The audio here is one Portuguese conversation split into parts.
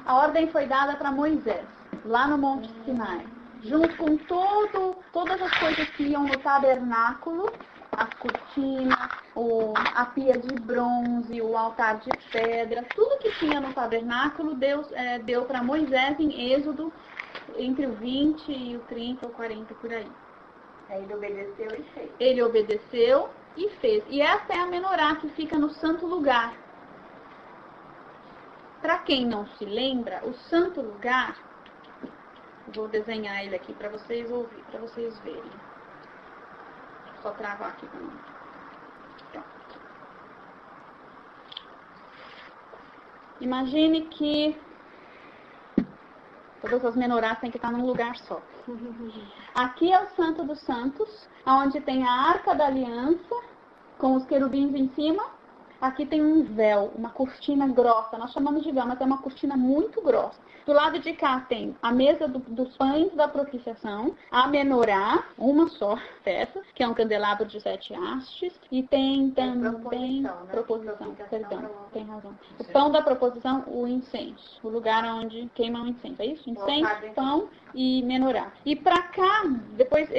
a ordem foi dada para Moisés, lá no Monte Sinai, junto com todas as coisas que iam no tabernáculo, as cortinas, a pia de bronze, o altar de pedra, tudo que tinha no tabernáculo, Deus deu para Moisés em Êxodo, entre o 20 e o 30 ou 40 por aí. Aí ele obedeceu e fez. Ele obedeceu e fez. E essa é a menorá que fica no santo lugar. Para quem não se lembra, o santo lugar, vou desenhar ele aqui para vocês ouvirem, para vocês verem. Só travar aqui para mim. Pronto. Imagine que todas as menorás têm que estar num lugar só. Aqui é o Santo dos Santos, onde tem a Arca da Aliança, com os querubins em cima. Aqui tem um véu, uma cortina grossa. Nós chamamos de véu, mas é uma cortina muito grossa. Do lado de cá tem a mesa dos pães da propiciação, a menorá, uma só peça, que é um candelabro de 7 hastes, e tem também proposição, perdão, tem razão. O pão da proposição, o incenso, o lugar onde queima o incenso, é isso? Incenso, pão e menorá. E para cá, depois,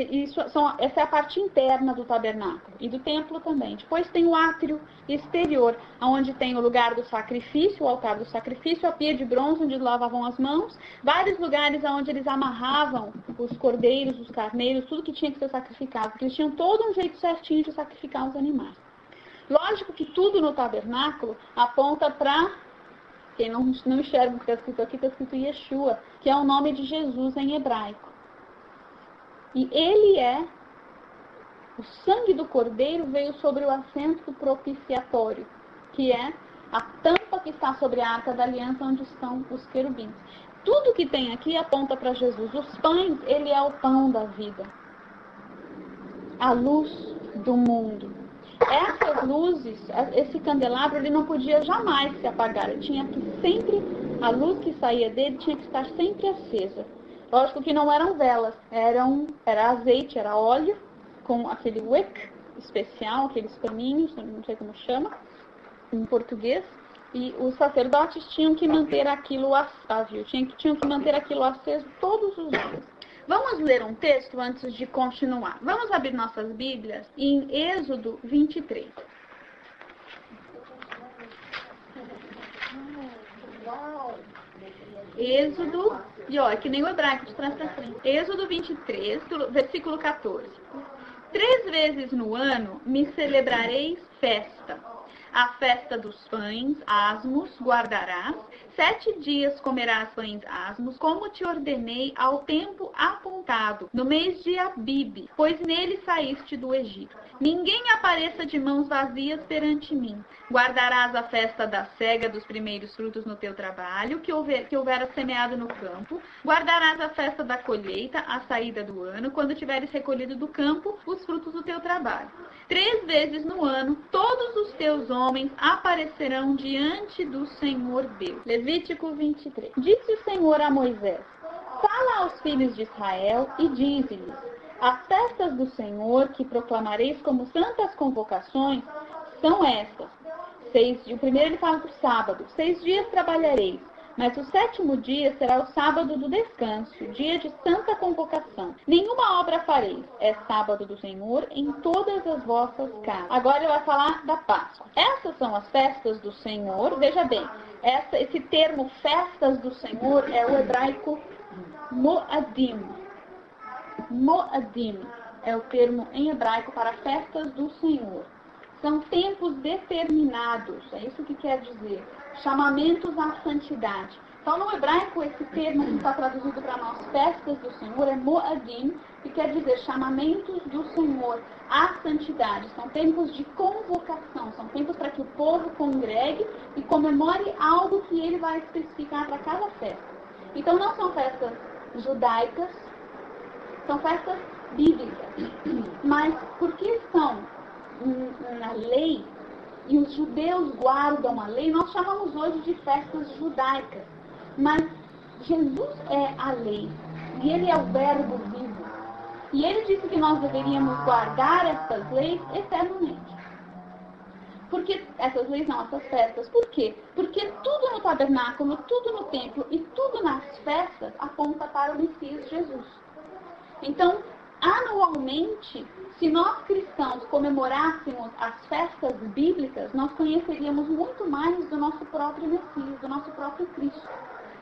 essa é a parte interna do tabernáculo e do templo também. Depois tem o átrio exterior, onde tem o lugar do sacrifício, o altar do sacrifício, a pia de bronze onde lavavam as mãos, vários lugares onde eles amarravam os cordeiros, os carneiros, tudo que tinha que ser sacrificado, porque eles tinham todo um jeito certinho de sacrificar os animais. Lógico que tudo no tabernáculo aponta para, quem não enxerga o que está escrito aqui, está escrito Yeshua, que é o nome de Jesus em hebraico. E ele o sangue do cordeiro veio sobre o assento propiciatório, que é a tampa que está sobre a Arca da Aliança, onde estão os querubins. Tudo que tem aqui aponta para Jesus. Os pães, ele é o pão da vida. A luz do mundo. Essas luzes, esse candelabro, ele não podia jamais se apagar. Ele tinha que sempre, a luz que saía dele tinha que estar sempre acesa. Lógico que não eram velas, era azeite, era óleo, com aquele wick especial, aqueles paninhos, não sei como chama, em português, e os sacerdotes tinham que manter aquilo tinham que manter aquilo aceso todos os dias. Vamos ler um texto antes de continuar. Vamos abrir nossas Bíblias em Êxodo 23. Êxodo, é que nem o hebraico, de trás para frente. Êxodo 23, versículo 14. 3 vezes no ano me celebrareis festa. A festa dos pães, asmos, guardarás. 7 dias comerás pães asmos, como te ordenei ao tempo apontado, no mês de Abibe, pois nele saíste do Egito. Ninguém apareça de mãos vazias perante mim. Guardarás a festa da cega dos primeiros frutos no teu trabalho, que houveras semeado no campo. Guardarás a festa da colheita, a saída do ano, quando tiveres recolhido do campo os frutos do teu trabalho. 3 vezes no ano, todos os teus homens aparecerão diante do Senhor Deus. Levítico 23. Disse o Senhor a Moisés: fala aos filhos de Israel e dize-lhes: as festas do Senhor que proclamareis como santas convocações são estas. O primeiro ele fala do sábado. 6 dias trabalhareis, mas o 7º dia será o sábado do descanso, dia de santa convocação. Nenhuma obra fareis. É sábado do Senhor em todas as vossas casas. Agora ele vai falar da Páscoa. Essas são as festas do Senhor. Veja bem, esse termo festas do Senhor é o hebraico Moadim. Moadim é o termo em hebraico para festas do Senhor. São tempos determinados, é isso que quer dizer. Chamamentos à santidade. Então, no hebraico, esse termo que está traduzido para nós, festas do Senhor, é Moadim, que quer dizer chamamentos do Senhor à santidade. São tempos de convocação, são tempos para que o povo congregue e comemore algo que ele vai especificar para cada festa. Então, não são festas judaicas, são festas bíblicas. Mas, porque estão na lei, e os judeus guardam a lei, nós chamamos hoje de festas judaicas. Mas Jesus é a lei, e ele é o verbo vivo. E ele disse que nós deveríamos guardar essas leis eternamente. Porque essas leis não, essas festas. Por quê? Porque tudo no tabernáculo, tudo no templo e tudo nas festas aponta para o Messias Jesus. Então, anualmente, se nós cristãos comemorássemos as festas bíblicas, nós conheceríamos muito mais do nosso próprio Messias, do nosso próprio Cristo,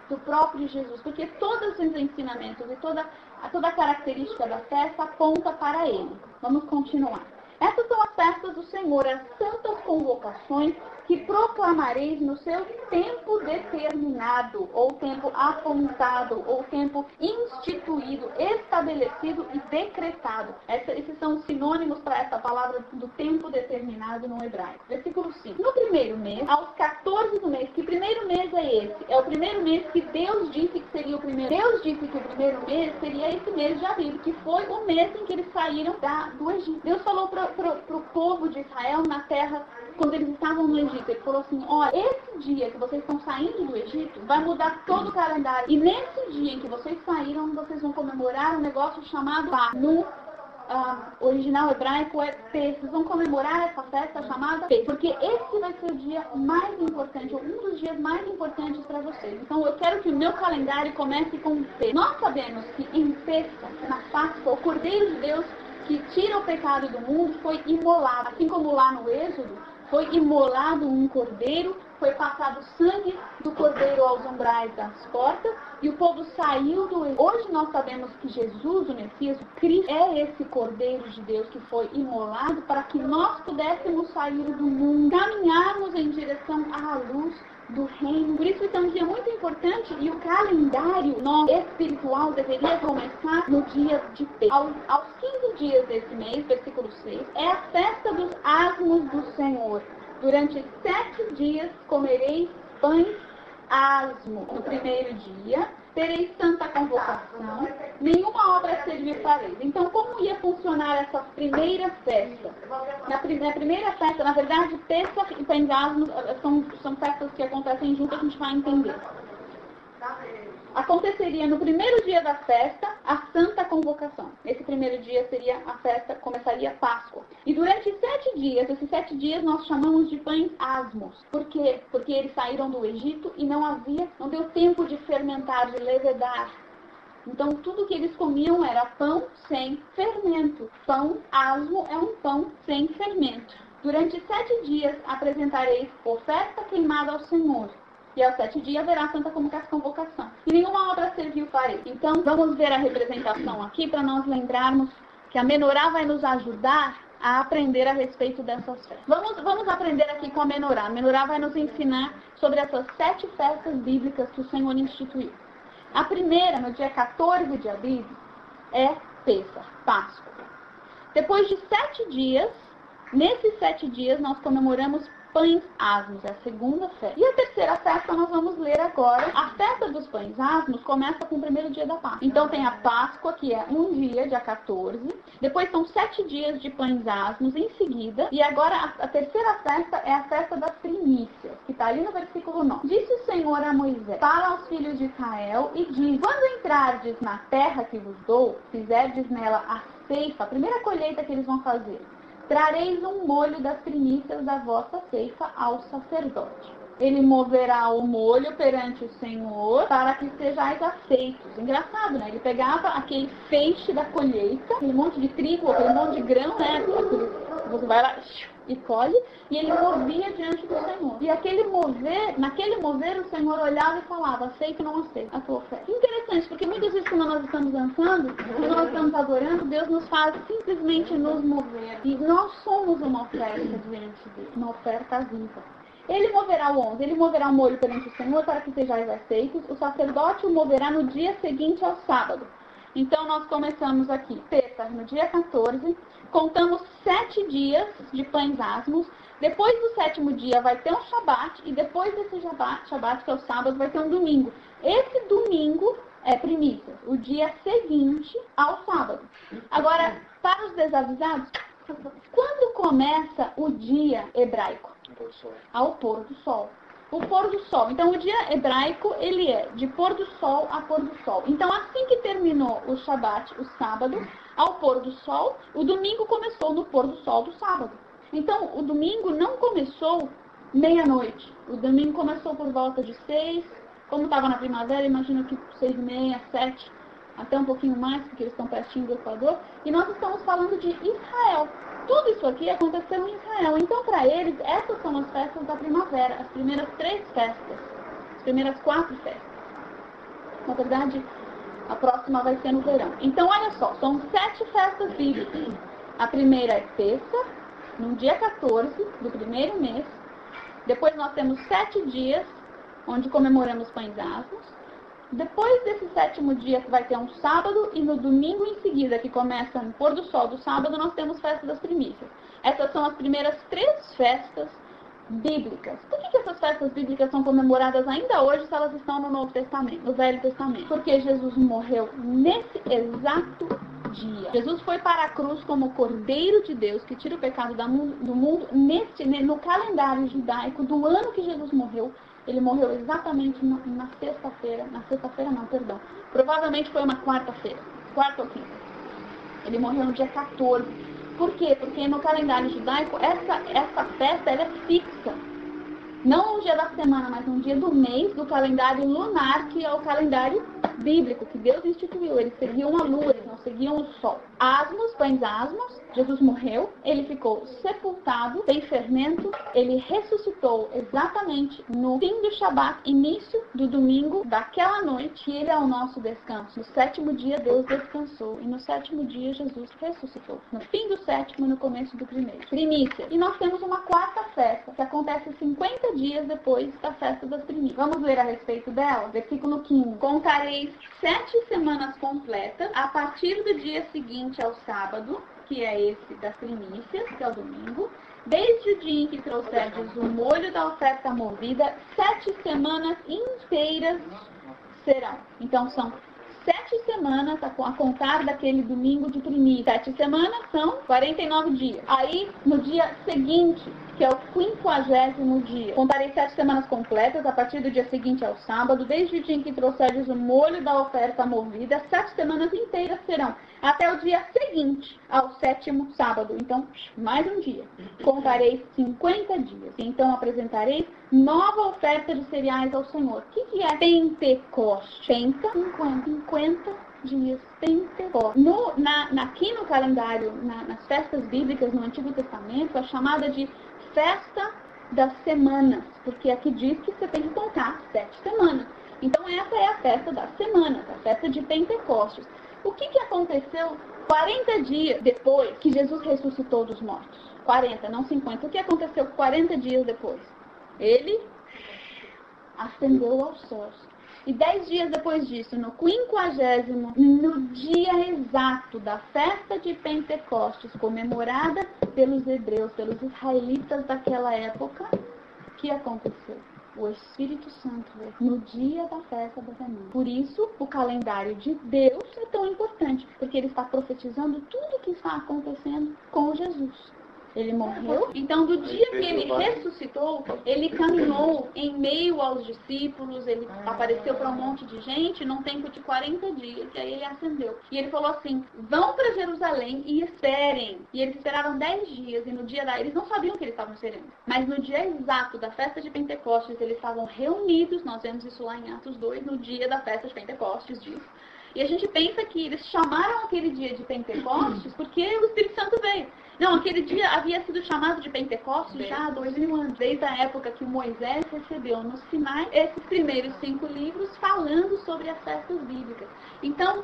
do próprio Jesus, porque todos os ensinamentos e toda a característica da festa aponta para Ele. Vamos continuar. Essas são as festas do Senhor, as santas convocações que proclamareis no seu tempo determinado, ou tempo apontado, ou tempo instituído, estabelecido e decretado. Esses são os sinônimos para essa palavra do tempo determinado no hebraico. Versículo 5. No primeiro mês, aos 14 do mês, que primeiro mês é esse? É o primeiro mês que Deus disse que seria o primeiro. Deus disse que o primeiro mês seria esse mês de Abril, que foi o mês em que eles saíram do Egito. Deus falou para o povo de Israel na terra, quando eles estavam no Egito, ele falou assim, olha, esse dia que vocês estão saindo do Egito, vai mudar todo o calendário. E nesse dia em que vocês saíram, vocês vão comemorar um negócio chamado Páscoa. No original hebraico é Pesach. Vocês vão comemorar essa festa chamada Pesach, porque esse vai ser o dia mais importante, ou um dos dias mais importantes para vocês. Então eu quero que o meu calendário comece com Pesach. Nós sabemos que em Pesach, na Páscoa, o Cordeiro de Deus que tira o pecado do mundo foi imolado. Assim como lá no Êxodo, foi imolado um cordeiro, foi passado sangue do cordeiro aos umbrais das portas e o povo saiu do Egito. Hoje nós sabemos que Jesus, o Messias, o Cristo, é esse cordeiro de Deus que foi imolado para que nós pudéssemos sair do mundo, caminharmos em direção à luz do reino. Por isso é um dia muito importante e o calendário nosso espiritual deveria começar no dia de Pesach. Aos 15 dias desse mês, versículo 6, é a festa dos asmos do Senhor. Durante 7 dias comereis pães asmo. No primeiro dia tereis santa convocação, nenhuma obra servir fareis. Então, como ia funcionar essa primeira festa? Na primeira festa, na verdade, Pesach e Pães Asmos são festas que acontecem juntas, a gente vai entender. Aconteceria no primeiro dia da festa a santa convocação. Esse primeiro dia seria a festa, começaria a Páscoa. E durante 7 dias, esses 7 dias nós chamamos de pães asmos. Por quê? Porque eles saíram do Egito e não deu tempo de fermentar, de levedar. Então tudo que eles comiam era pão sem fermento. Pão asmo é um pão sem fermento. Durante 7 dias apresentareis oferta queimada ao Senhor. E aos 7 dias haverá santa convocação. E nenhuma obra serviu farei. Então, vamos ver a representação aqui para nós lembrarmos que a menorá vai nos ajudar a aprender a respeito dessas festas. Vamos aprender aqui com a menorá. A menorá vai nos ensinar sobre essas 7 festas bíblicas que o Senhor instituiu. A primeira, no dia 14 de abril, é Pesach, Páscoa. Depois de 7 dias, nesses 7 dias nós comemoramos pães asmos, é a segunda festa. E a terceira festa nós vamos ler agora. A festa dos pães asmos começa com o primeiro dia da Páscoa. Então tem a Páscoa, que é um dia 14. Depois são 7 dias de pães asmos em seguida. E agora a terceira festa é a festa das primícias, que está ali no versículo 9. Disse o Senhor a Moisés, fala aos filhos de Israel e diz, quando entrardes na terra que vos dou, fizerdes nela a ceifa, a primeira colheita que eles vão fazer, trareis um molho das primícias da vossa ceifa ao sacerdote. Ele moverá o molho perante o Senhor para que sejais aceitos. Engraçado, né? Ele pegava aquele feixe da colheita, aquele monte de trigo, aquele monte de grão, né? Você vai lá e colhe, e ele movia diante do Senhor. E naquele mover, o Senhor olhava e falava, aceito ou não aceito a tua oferta. Interessante, porque muitas vezes quando nós estamos dançando, quando nós estamos adorando, Deus nos faz simplesmente nos mover. E nós somos uma oferta diante dele, uma oferta viva. Ele moverá o 11, ele moverá o molho perante o Senhor para que sejais aceitos. O sacerdote o moverá no dia seguinte ao sábado. Então nós começamos aqui, Pesach, no dia 14, contamos 7 dias de pães asmos. Depois do 7º dia vai ter um Shabat, e depois desse Shabat, que é o sábado, vai ter um domingo. Esse domingo é primícias, o dia seguinte ao sábado. Agora, para os desavisados, quando começa o dia hebraico? Ao pôr do sol. O pôr do sol. Então, o dia hebraico, ele é de pôr do sol a pôr do sol. Então, assim que terminou o Shabat, o sábado, ao pôr do sol, o domingo começou no pôr do sol do sábado. Então, o domingo não começou meia-noite. O domingo começou por volta de 6. Como estava na primavera, imagino que 6h30, 7, até um pouquinho mais, porque eles estão pertinho do Equador. E nós estamos falando de Israel. Tudo isso aqui aconteceu em Israel. Então, para eles, essas são as festas da primavera. As primeiras 3 festas. As primeiras 4 festas. Na verdade, a próxima vai ser no verão. Então, olha só, são 7 festas bíblicas. A primeira é Pêssar, no dia 14 do primeiro mês. Depois nós temos 7 dias, onde comemoramos pães asmos. Depois desse 7º dia, que vai ter um sábado, e no domingo em seguida, que começa no pôr do sol do sábado, nós temos festa das primícias. Essas são as primeiras 3 festas bíblicas. Por que essas festas bíblicas são comemoradas ainda hoje se elas estão no Novo Testamento, no Velho Testamento? Porque Jesus morreu nesse exato dia. Jesus foi para a cruz como o Cordeiro de Deus que tira o pecado do mundo no calendário judaico do ano que Jesus morreu. Ele morreu exatamente na sexta-feira. Na sexta-feira não, perdão. Provavelmente foi uma quarta-feira. Quarta ou quinta. Ele morreu no dia 14. Por quê? Porque no calendário judaico essa festa ela é fixa. Não um dia da semana, mas um dia do mês do calendário lunar, que é o calendário bíblico, que Deus instituiu. Eles seguiam a lua, eles não seguiam o sol. Asmos, pães asmos, Jesus morreu, ele ficou sepultado, sem fermento, ele ressuscitou exatamente no fim do Shabat, início do domingo daquela noite, e ele é o nosso descanso. No 7º dia Deus descansou, e no 7º dia Jesus ressuscitou. No fim do 7º e no começo do primeiro. Primícia. E nós temos uma 4ª festa, que acontece 50 dias depois da festa das primícias. Vamos ler a respeito dela? Versículo 15. Contareis 7 semanas completas, a partir do dia seguinte ao sábado, que é esse das primícias, que é o domingo, desde o dia em que trouxerdes o molho da oferta movida, 7 semanas inteiras serão. Então são 7 semanas a contar daquele domingo de primícia. 7 semanas são 49 dias. Aí, no dia seguinte, que é o 50º dia, contarei 7 semanas completas, a partir do dia seguinte ao sábado, desde o dia em que trouxeres o molho da oferta movida, 7 semanas inteiras serão, até o dia seguinte ao 7º sábado. Então, mais um dia. Contarei 50 dias. Então, apresentarei nova oferta de cereais ao Senhor. O que é Pentecoste? 50 dias. Pentecoste. Aqui no calendário, nas festas bíblicas no Antigo Testamento, é chamada de festa das semanas, porque aqui diz que você tem que contar 7 semanas. Então essa é a festa das semanas, a festa de Pentecostes. O que aconteceu 40 dias depois que Jesus ressuscitou dos mortos? 40, não 50. O que aconteceu 40 dias depois? Ele ascendeu aos céus. E 10 dias depois disso, no 50º, no dia exato da festa de Pentecostes, comemorada pelos hebreus, pelos israelitas daquela época, o que aconteceu? O Espírito Santo veio no dia da festa da semana. Por isso, o calendário de Deus é tão importante, porque ele está profetizando tudo o que está acontecendo com Jesus. Ele morreu, então do dia que ele ressuscitou, ele caminhou em meio aos discípulos, ele apareceu para um monte de gente num tempo de 40 dias, e aí ele ascendeu. E ele falou assim, vão para Jerusalém e esperem. E eles esperaram 10 dias, e no dia eles não sabiam o que eles estavam esperando. Mas no dia exato da festa de Pentecostes, eles estavam reunidos, nós vemos isso lá em Atos 2, no dia da festa de Pentecostes, diz. E a gente pensa que eles chamaram aquele dia de Pentecostes porque o Espírito Santo veio. Não, aquele dia havia sido chamado de Pentecostes já há 2000 anos, desde a época que Moisés recebeu no Sinai esses primeiros 5 livros falando sobre as festas bíblicas. Então,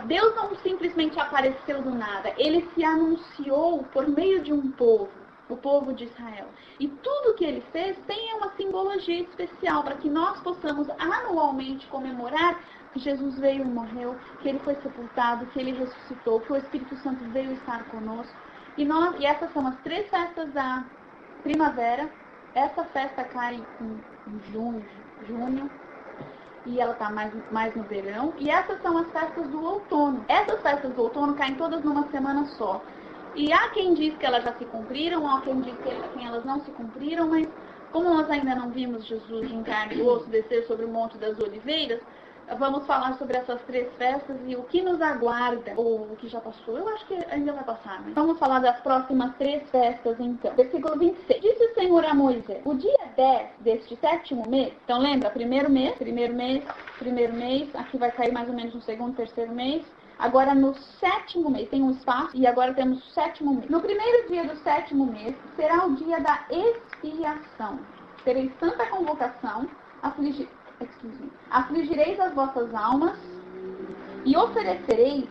Deus não simplesmente apareceu do nada, ele se anunciou por meio de um povo, o povo de Israel. E tudo que ele fez tem uma simbologia especial para que nós possamos anualmente comemorar que Jesus veio e morreu, que ele foi sepultado, que ele ressuscitou, que o Espírito Santo veio estar conosco. E essas são as 3 festas da primavera. Essa festa cai em junho, e ela está mais no verão. E essas são as festas do outono. Essas festas do outono caem todas numa semana só. E há quem diz que elas já se cumpriram, há quem diz que elas não se cumpriram, mas como nós ainda não vimos Jesus em carne e osso descer sobre o Monte das Oliveiras, vamos falar sobre essas 3 festas e o que nos aguarda, ou o que já passou. Eu acho que ainda vai passar, né? Vamos falar das próximas 3 festas, então. Versículo 26. Disse o Senhor a Moisés: o dia 10 deste 7º mês, então lembra, primeiro mês, aqui vai cair mais ou menos no segundo, terceiro mês. Agora no 7º mês, tem um espaço, e agora temos o 7º mês. No primeiro dia do 7º mês, será o dia da expiação. Tereis santa convocação, afligireis as vossas almas e oferecereis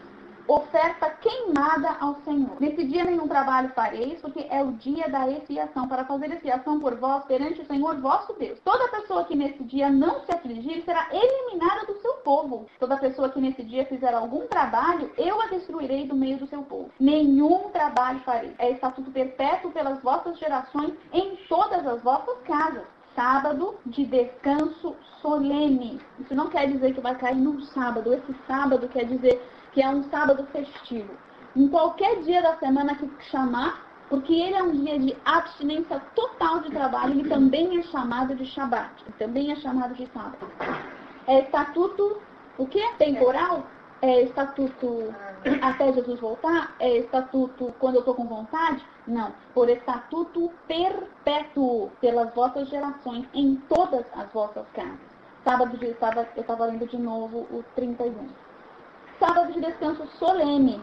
oferta queimada ao Senhor. Nesse dia nenhum trabalho fareis, porque é o dia da expiação, para fazer expiação por vós perante o Senhor vosso Deus. Toda pessoa que nesse dia não se afligir será eliminada do seu povo. Toda pessoa que nesse dia fizer algum trabalho, eu a destruirei do meio do seu povo. Nenhum trabalho farei. É estatuto perpétuo pelas vossas gerações em todas as vossas casas. Sábado de descanso solene. Isso não quer dizer que vai cair num sábado. Esse sábado quer dizer que é um sábado festivo. Em qualquer dia da semana que chamar, porque ele é um dia de abstinência total de trabalho, ele também é chamado de Shabat. Ele também é chamado de sábado. É estatuto, o quê? Temporal? É estatuto até Jesus voltar? É estatuto quando eu estou com vontade? Não. Por estatuto perpétuo pelas vossas gerações em todas as vossas casas. Eu estava lendo de novo o 31. Sábado de descanso solene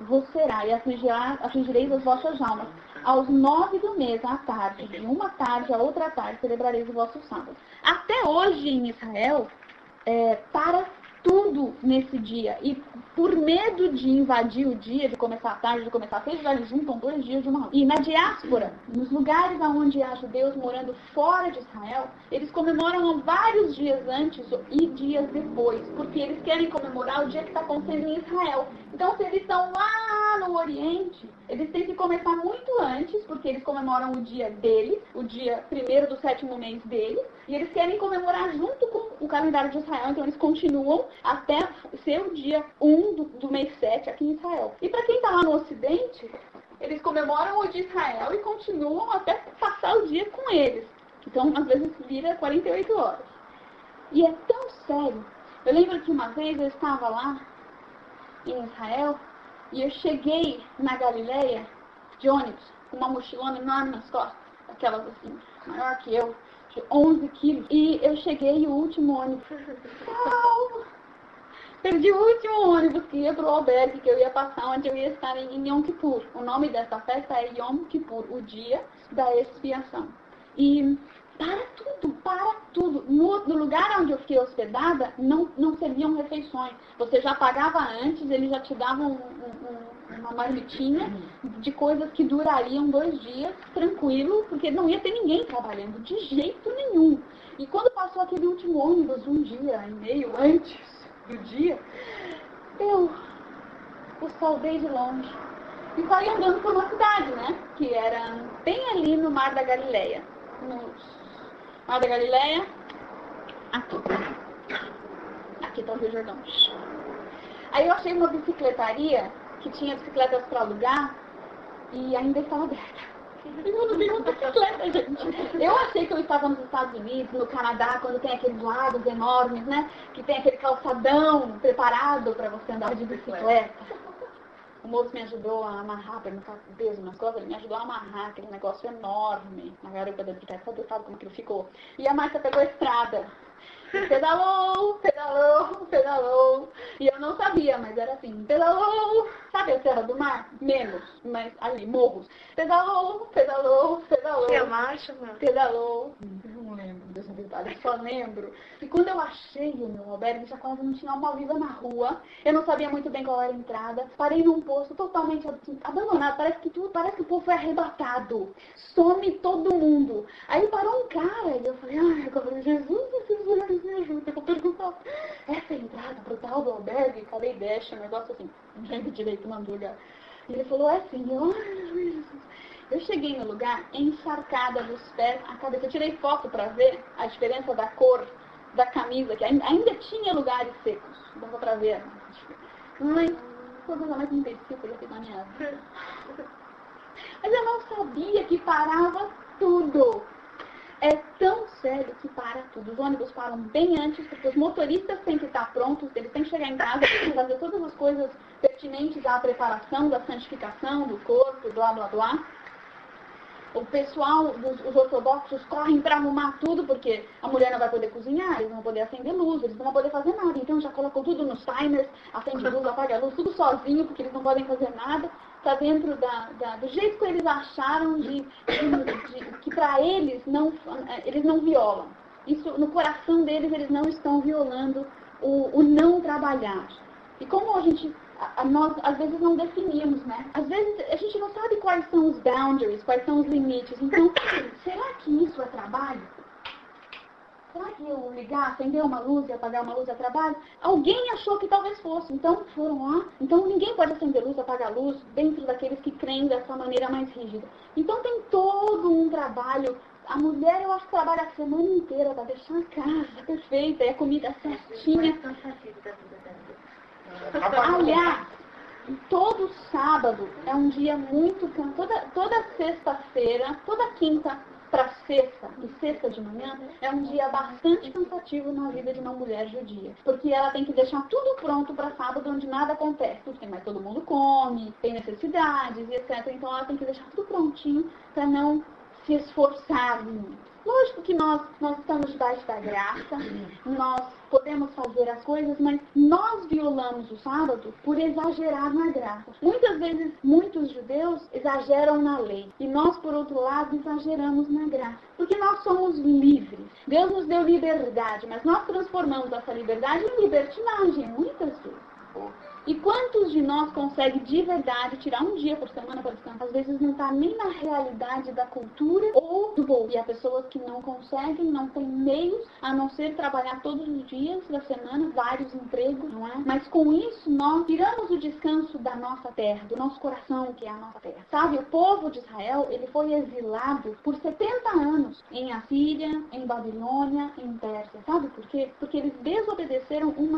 vos será e afligireis as vossas almas. Aos 9 do mês, à tarde, de uma tarde a outra tarde, celebrareis o vosso sábado. Até hoje em Israel, para tudo nesse dia. E por medo de invadir o dia, de começar à tarde, de começar cedo, eles juntam 2 dias de uma vez. E na diáspora, nos lugares onde há judeus morando fora de Israel, eles comemoram vários dias antes e dias depois, porque eles querem comemorar o dia que está acontecendo em Israel. Então, se eles estão lá no Oriente, eles têm que começar muito antes, porque eles comemoram o dia deles, o dia 1º do 7º mês deles, e eles querem comemorar junto com o calendário de Israel, então eles continuam até ser o dia 1 do mês 7 aqui em Israel. E para quem está lá no Ocidente, eles comemoram o de Israel e continuam até passar o dia com eles. Então, às vezes, vira 48 horas. E é tão sério. Eu lembro que uma vez eu estava lá em Israel e eu cheguei na Galileia de ônibus com uma mochilona enorme nas costas, aquelas assim, maior que eu, de 11 quilos. E eu cheguei e o último ônibus. Perdi o último ônibus que ia para o albergue que eu ia passar, onde eu ia estar em Yom Kippur. O nome dessa festa é Yom Kippur, o dia da expiação. E para tudo. No lugar onde eu fiquei hospedada, não serviam refeições. Você já pagava antes, eles já te davam uma marmitinha de coisas que durariam 2 dias, tranquilo, porque não ia ter ninguém trabalhando, de jeito nenhum. E quando passou aquele último ônibus, 1 dia e meio antes do dia, eu o saudei de longe. E saí andando por uma cidade, né? Que era bem ali no Mar da Galileia. No Mar da Galileia, aqui está o Rio Jordão. Aí eu achei uma bicicletaria que tinha bicicletas para alugar e ainda estava aberta. Eu não vi muita bicicleta, gente. Eu achei que eu estava nos Estados Unidos, no Canadá, quando tem aqueles lagos enormes, né? Que tem aquele calçadão preparado para você andar de bicicleta. O moço me ajudou a amarrar, para não ficar com peso nas costas, ele me ajudou a amarrar aquele negócio enorme na garupa da bicicleta. Sabe como aquilo ficou? E a Márcia pegou a estrada. Pedalou. E eu não sabia, mas era assim, pedalou. Sabe a Serra do Mar? Menos, mas ali, morros. Pedalou. E a marcha, mano? Pedalou. Eu não lembro dessa detalhe, só lembro. E quando eu achei o meu albergue, já quase não tinha alma viva na rua. Eu não sabia muito bem qual era a entrada. Parei num posto totalmente abandonado. Parece que o povo foi arrebatado. Some todo mundo. Aí parou um cara e eu falei, Jesus, me ajuda, eu vou perguntar. Essa é a entrada pro tal do albergue? Falei, deixa, um negócio assim, não lembro direito o nome do lugar. E ele falou, assim, eu cheguei no lugar encharcada dos pés à cabeça. Eu tirei foto para ver a diferença da cor da camisa, que ainda tinha lugares secos. Dava para ver. Mas, coisa mais imbecil que eu já fiz na minha vida. Mas eu não sabia que parava tudo. é tão sério que para tudo. Os ônibus param bem antes, porque os motoristas têm que estar prontos, eles têm que chegar em casa, fazer todas as coisas pertinentes à preparação, da santificação do corpo, blá, blá, blá. O pessoal, os ortodoxos, correm para arrumar tudo, porque a mulher não vai poder cozinhar, eles não vão poder acender luz, eles não vão poder fazer nada. Então já colocam tudo nos timers, acende luz, apaga a luz, tudo sozinho, porque eles não podem fazer nada. Está dentro do jeito que eles acharam que para eles não violam. Isso, no coração deles, eles não estão violando o não trabalhar. E como nós às vezes não definimos, né? Às vezes a gente não sabe quais são os boundaries, quais são os limites. Então, será que isso é trabalho? Será que eu ligar, acender uma luz e apagar uma luz é trabalho? Alguém achou que talvez fosse, então foram lá. Então ninguém pode acender luz, apagar luz dentro daqueles que creem dessa maneira mais rígida. Então tem todo um trabalho. A mulher, eu acho que trabalha a semana inteira para deixar a casa perfeita e a comida certinha. Aliás, todo sábado é um dia muito cansativo. Toda sexta-feira, toda quinta para sexta e sexta de manhã é um dia bastante cansativo na vida de uma mulher judia. Porque ela tem que deixar tudo pronto para sábado, onde nada acontece. Porque mais todo mundo come, tem necessidades e etc. Então ela tem que deixar tudo prontinho para não se esforçar muito. Lógico que nós estamos debaixo da graça, nós podemos fazer as coisas, mas nós violamos o sábado por exagerar na graça. Muitas vezes, muitos judeus exageram na lei, e nós, por outro lado, exageramos na graça. Porque nós somos livres. Deus nos deu liberdade, mas nós transformamos essa liberdade em libertinagem, muitas vezes. E quantos de nós conseguem de verdade tirar um dia por semana para descansar? Às vezes não está nem na realidade da cultura ou do bolso. E há pessoas que não conseguem, não têm meios, a não ser trabalhar todos os dias da semana, vários empregos, não é? Mas com isso nós tiramos o descanso da nossa terra, do nosso coração, que é a nossa terra. Sabe, o povo de Israel, ele foi exilado por 70 anos em Assíria, em Babilônia, em Pérsia. Sabe por quê? Porque eles desobedeceram um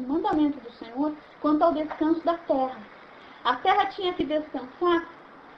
mandamento do Senhor quanto ao descanso da terra. A terra tinha que descansar,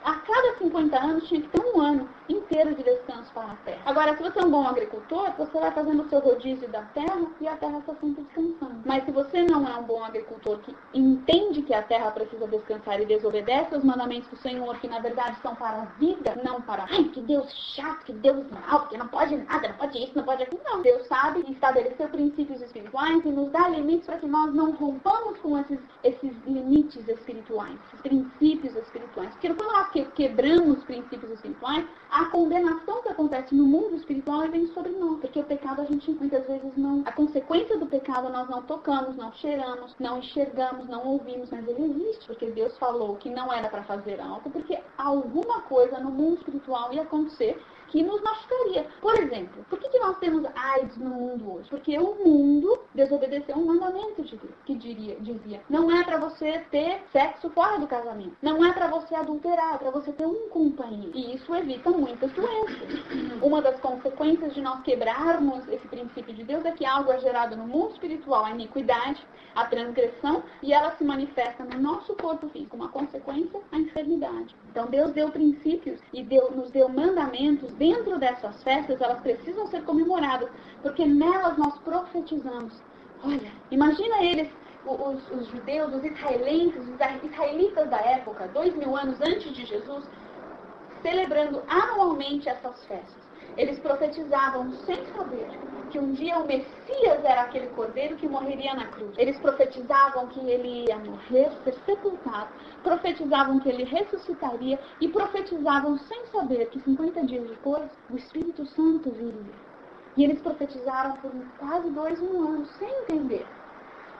a cada 50 anos tinha que ter um ano inteiro de descanso para a terra. Agora, se você é um bom agricultor, você vai fazendo o seu rodízio da terra e a terra está sempre descansando. Mas se você não é um bom agricultor que entende que a terra precisa descansar e desobedece os mandamentos do Senhor, que na verdade são para a vida, não para, ai, que Deus chato, que Deus mal, porque não pode nada, não pode isso, não pode aquilo. Não, Deus sabe e estabeleceu princípios espirituais e nos dá limites para que nós não rompamos com esses limites espirituais, esses princípios espirituais. Porque quando nós quebramos os princípios espirituais, a condenação que acontece no mundo espiritual vem sobre nós. Porque o pecado a gente muitas vezes não... A consequência do pecado nós não tocamos, não cheiramos, não enxergamos, não ouvimos, mas ele existe. Porque Deus falou que não era para fazer algo, porque alguma coisa no mundo espiritual ia acontecer que nos machucaria. Por exemplo, por que nós temos AIDS no mundo hoje? Porque o mundo desobedeceu um mandamento de Deus, que dizia, não é para você ter sexo fora do casamento, não é para você adulterar, é para você ter um companheiro. E isso evita muitas doenças. Uma das consequências de nós quebrarmos esse princípio de Deus é que algo é gerado no mundo espiritual, a iniquidade, a transgressão, e ela se manifesta no nosso corpo físico, uma consequência, a enfermidade. Então Deus deu princípios e nos deu mandamentos. Dentro dessas festas, elas precisam ser comemoradas, porque nelas nós profetizamos. Olha, imagina eles, os judeus, os israelitas da época, 2000 anos antes de Jesus, celebrando anualmente essas festas. Eles profetizavam sem saber que um dia o Messias era aquele cordeiro que morreria na cruz. Eles profetizavam que ele ia morrer, ser sepultado, profetizavam que ele ressuscitaria e profetizavam sem saber que 50 dias depois o Espírito Santo viria. E eles profetizaram por quase 2000 anos, sem entender.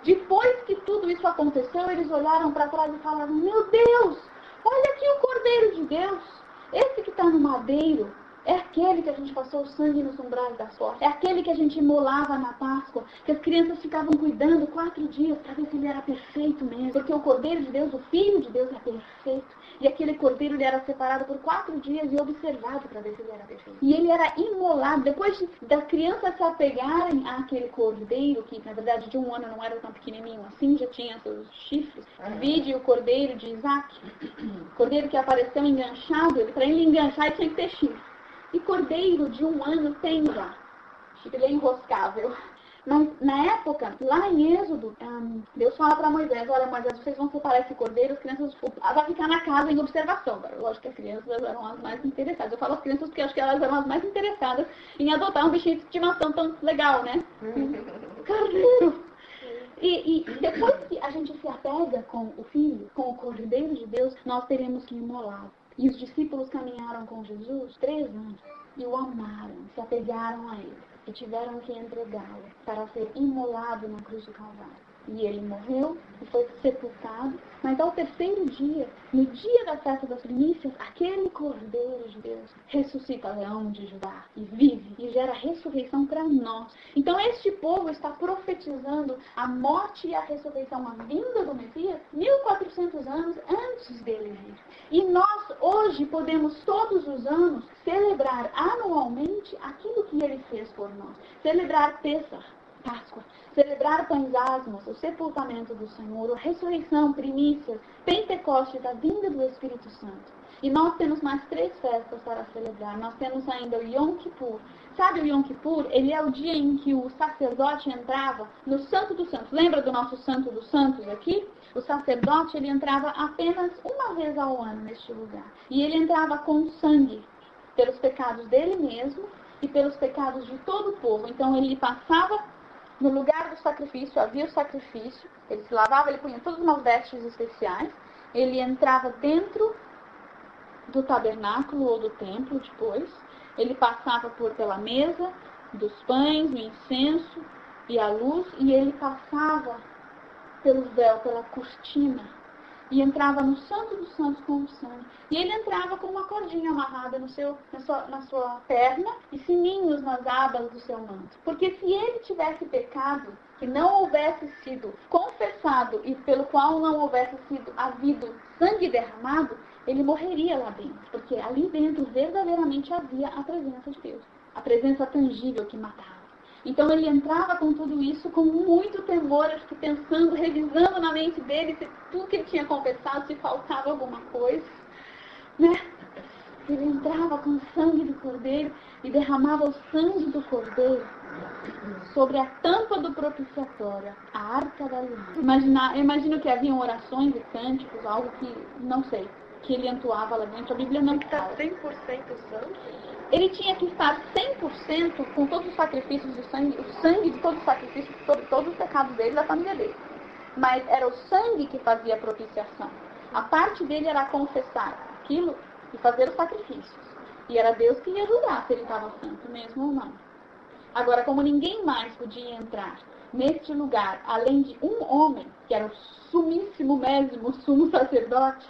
Depois que tudo isso aconteceu, eles olharam para trás e falaram, meu Deus, olha aqui o Cordeiro de Deus, esse que está no madeiro. É aquele que a gente passou o sangue nos umbrais da sorte. É aquele que a gente imolava na Páscoa. Que as crianças ficavam cuidando 4 dias para ver se ele era perfeito mesmo. Porque o Cordeiro de Deus, o Filho de Deus é perfeito. E aquele Cordeiro ele era separado por 4 dias e observado para ver se ele era perfeito. E ele era imolado. Depois das crianças se apegarem àquele Cordeiro, que na verdade de 1 ano não era tão pequenininho assim, já tinha seus chifres. Vide o Cordeiro de Isaac. Cordeiro que apareceu enganchado. Para ele enganchar ele tinha que ter chifre. E cordeiro de 1 ano tem já. Ele é enroscável. Mas na época, lá em Êxodo, Deus fala para Moisés, olha Moisés, vocês vão separar esse cordeiro, as crianças vão ficar na casa em observação. Lógico que as crianças eram as mais interessadas. Eu falo as crianças porque acho que elas eram as mais interessadas em adotar um bichinho de estimação tão legal, né? Cordeiro! E depois que a gente se apega com o Filho, com o Cordeiro de Deus, nós teremos que imolá-lo. E os discípulos caminharam com Jesus 3 anos e o amaram, se apegaram a ele e tiveram que entregá-lo para ser imolado na cruz do Calvário. E ele morreu e foi sepultado, mas ao 3º dia, no dia da festa das primícias, aquele Cordeiro de Deus ressuscita Leão de Judá e vive e gera ressurreição para nós. Então este povo está profetizando a morte e a ressurreição, a vinda do Messias, 1400 anos antes dele vir. E nós hoje podemos todos os anos celebrar anualmente aquilo que ele fez por nós. Celebrar Pêssar, Páscoa, celebrar pães asmos, o sepultamento do Senhor, a ressurreição, primícias, Pentecostes, a vinda do Espírito Santo. E nós temos mais 3 festas para celebrar. Nós temos ainda o Yom Kippur. Sabe o Yom Kippur? Ele é o dia em que o sacerdote entrava no Santo dos Santos. Lembra do nosso Santo dos Santos aqui? O sacerdote, ele entrava apenas uma vez ao ano neste lugar. E ele entrava com sangue, pelos pecados dele mesmo e pelos pecados de todo o povo. Então ele passava no lugar do sacrifício, havia o sacrifício, ele se lavava, ele punha todas umas vestes especiais, ele entrava dentro do tabernáculo ou do templo depois, ele passava pela mesa dos pães, o incenso e a luz, e ele passava pelo véu, pela cortina, e entrava no Santo dos Santos com o sangue. E ele entrava com uma cordinha amarrada na sua perna e sininhos nas abas do seu manto. Porque se ele tivesse pecado, que não houvesse sido confessado e pelo qual não houvesse havido sangue derramado, ele morreria lá dentro. Porque ali dentro verdadeiramente havia a presença de Deus. A presença tangível que matava. Então ele entrava com tudo isso com muito temor, acho que pensando, revisando na mente dele se tudo que ele tinha confessado, se faltava alguma coisa, né? Ele entrava com o sangue do cordeiro e derramava o sangue do cordeiro sobre a tampa do propiciatório, a arca da aliança. Eu imagino que haviam orações e cânticos, algo que, não sei, que ele entoava lá dentro. A Bíblia não fala. Está 100% sangue? Ele tinha que estar 100% com todos os sacrifícios do sangue, o sangue de todos os sacrifícios, sobre todos os pecados dele e da família dele. Mas era o sangue que fazia a propiciação. A parte dele era confessar aquilo e fazer os sacrifícios. E era Deus que ia julgar se ele estava santo mesmo ou não. Agora, como ninguém mais podia entrar neste lugar, além de um homem, que era o sumíssimo mesmo, sumo sacerdote,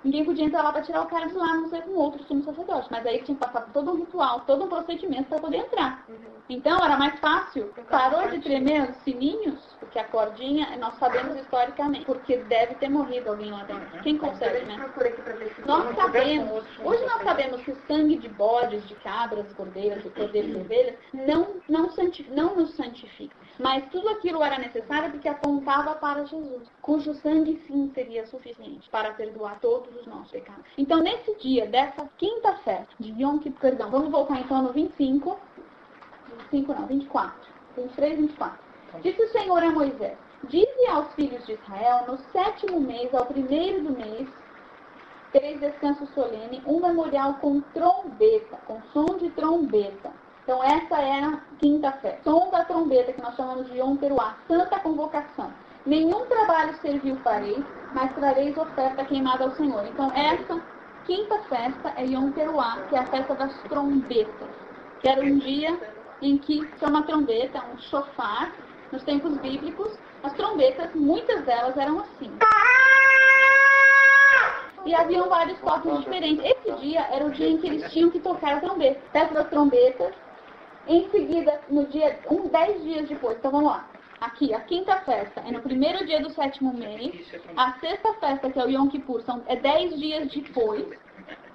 ninguém podia entrar lá para tirar o cara de lá, a não ser com outro sumo sacerdote. Mas aí tinha que passar por todo um ritual, todo um procedimento para poder entrar. Então era mais fácil. Parou de tremer os sininhos, porque a cordinha, nós sabemos historicamente, porque deve ter morrido alguém lá dentro. Quem consegue, né? Nós sabemos, hoje nós sabemos que o sangue de bodes, de cabras, cordeiras, de cordeiros e ovelhas, não nos santifica. Mas tudo aquilo era necessário porque apontava para Jesus, cujo sangue sim seria suficiente para perdoar todos os nossos pecados. Então, nesse dia, dessa quinta festa de Yom Kippur, perdão, vamos voltar então no 24. 23, 24. Disse o Senhor a Moisés: dize aos filhos de Israel, no 7º mês, ao 1º do mês, tereis descanso solene, um memorial com trombeta, com som de trombeta. Então, essa é a quinta festa. Som da trombeta, que nós chamamos de Yom Teruah, santa convocação. Nenhum trabalho servil fareis, mas trareis oferta queimada ao Senhor. Então, essa quinta festa é Yom Teruah, que é a festa das trombetas. Que era um dia em que uma trombeta, um shofar, nos tempos bíblicos, as trombetas, muitas delas eram assim. E haviam vários toques diferentes. Esse dia era o dia em que eles tinham que tocar a trombeta. Festa das trombetas. Em seguida, no dia 10 dias depois. Então vamos lá. Aqui, a quinta festa é no 1º dia do 7º mês. A sexta festa, que é o Yom Kippur, é 10 dias depois.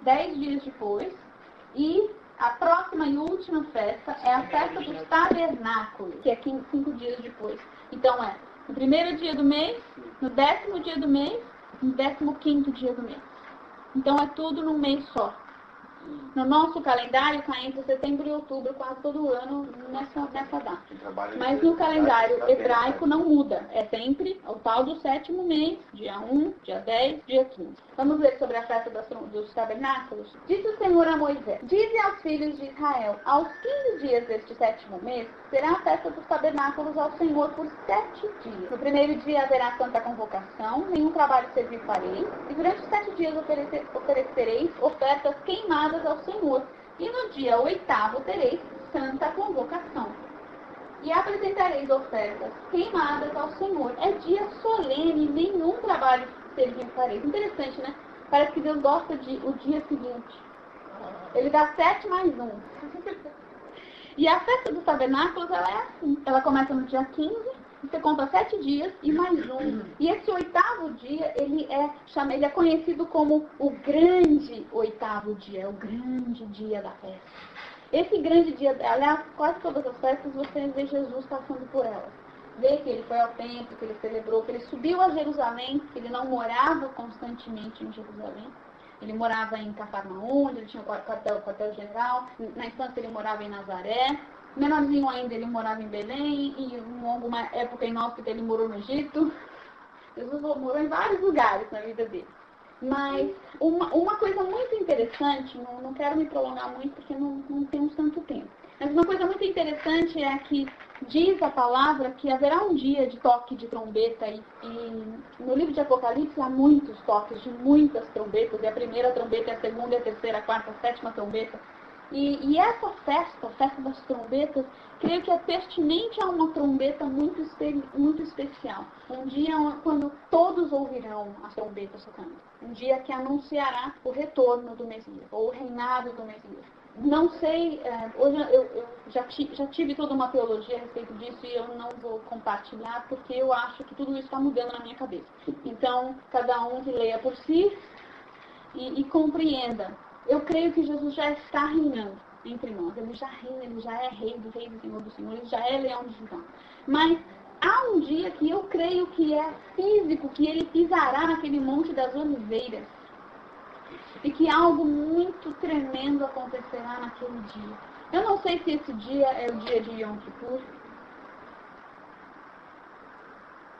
10 dias depois. E a próxima e última festa é a festa dos tabernáculos, que é 5 dias depois. Então é no 1º dia do mês, no 10º dia do mês, no 15º dia do mês. Então é tudo num mês só. No nosso calendário cai entre setembro e outubro, quase todo ano, nessa data. Mas no calendário hebraico não muda. É sempre o tal do 7º mês, dia 1, dia 10, dia 15. Vamos ver sobre a festa dos tabernáculos? Disse o Senhor a Moisés: dize aos filhos de Israel, aos 15 dias deste 7º mês, será a festa dos tabernáculos ao Senhor por 7 dias. No primeiro dia haverá santa convocação, nenhum trabalho servil farei, e durante os 7 dias oferecereis ofertas queimadas ao Senhor, e no dia 8º tereis santa convocação. E apresentareis ofertas queimadas ao Senhor. É dia solene, nenhum trabalho servil farei. Interessante, né? Parece que Deus gosta de o dia seguinte. Ele dá 7 mais 1. E a festa dos tabernáculos, ela é assim. Ela começa no dia 15, você conta 7 dias e mais 1. E esse 8º dia, ele é conhecido como o grande 8º dia, o grande dia da festa. Esse grande dia, aliás, quase todas as festas você vê Jesus passando por elas. Vê que ele foi ao templo, que ele celebrou, que ele subiu a Jerusalém, que ele não morava constantemente em Jerusalém. Ele morava em Cafarnaum, onde ele tinha o quartel-general. Na infância ele morava em Nazaré. Menorzinho ainda ele morava em Belém. E em alguma época inóspita ele morou no Egito. Jesus morou em vários lugares na vida dele. Mas uma coisa muito interessante, não quero me prolongar muito porque não temos tanto tempo. Mas uma coisa muito interessante é que diz a palavra que haverá um dia de toque de trombeta e no livro de Apocalipse há muitos toques de muitas trombetas, e a primeira trombeta, a segunda, a terceira, a quarta, a sétima trombeta. E essa festa, a festa das trombetas, creio que é pertinente a uma trombeta muito especial. Um dia quando todos ouvirão as trombetas tocando. Um dia que anunciará o retorno do Messias, ou o reinado do Messias. Não sei, hoje eu já tive toda uma teologia a respeito disso e eu não vou compartilhar porque eu acho que tudo isso está mudando na minha cabeça. Então, cada um que leia por si e compreenda. Eu creio que Jesus já está reinando entre nós. Ele já reina, ele já é rei do Senhor do Senhor, ele já é leão de Judá. Mas há um dia que eu creio que é físico, que ele pisará naquele monte das oliveiras. E que algo muito tremendo acontecerá naquele dia. Eu não sei se esse dia é o dia de Yom Kippur,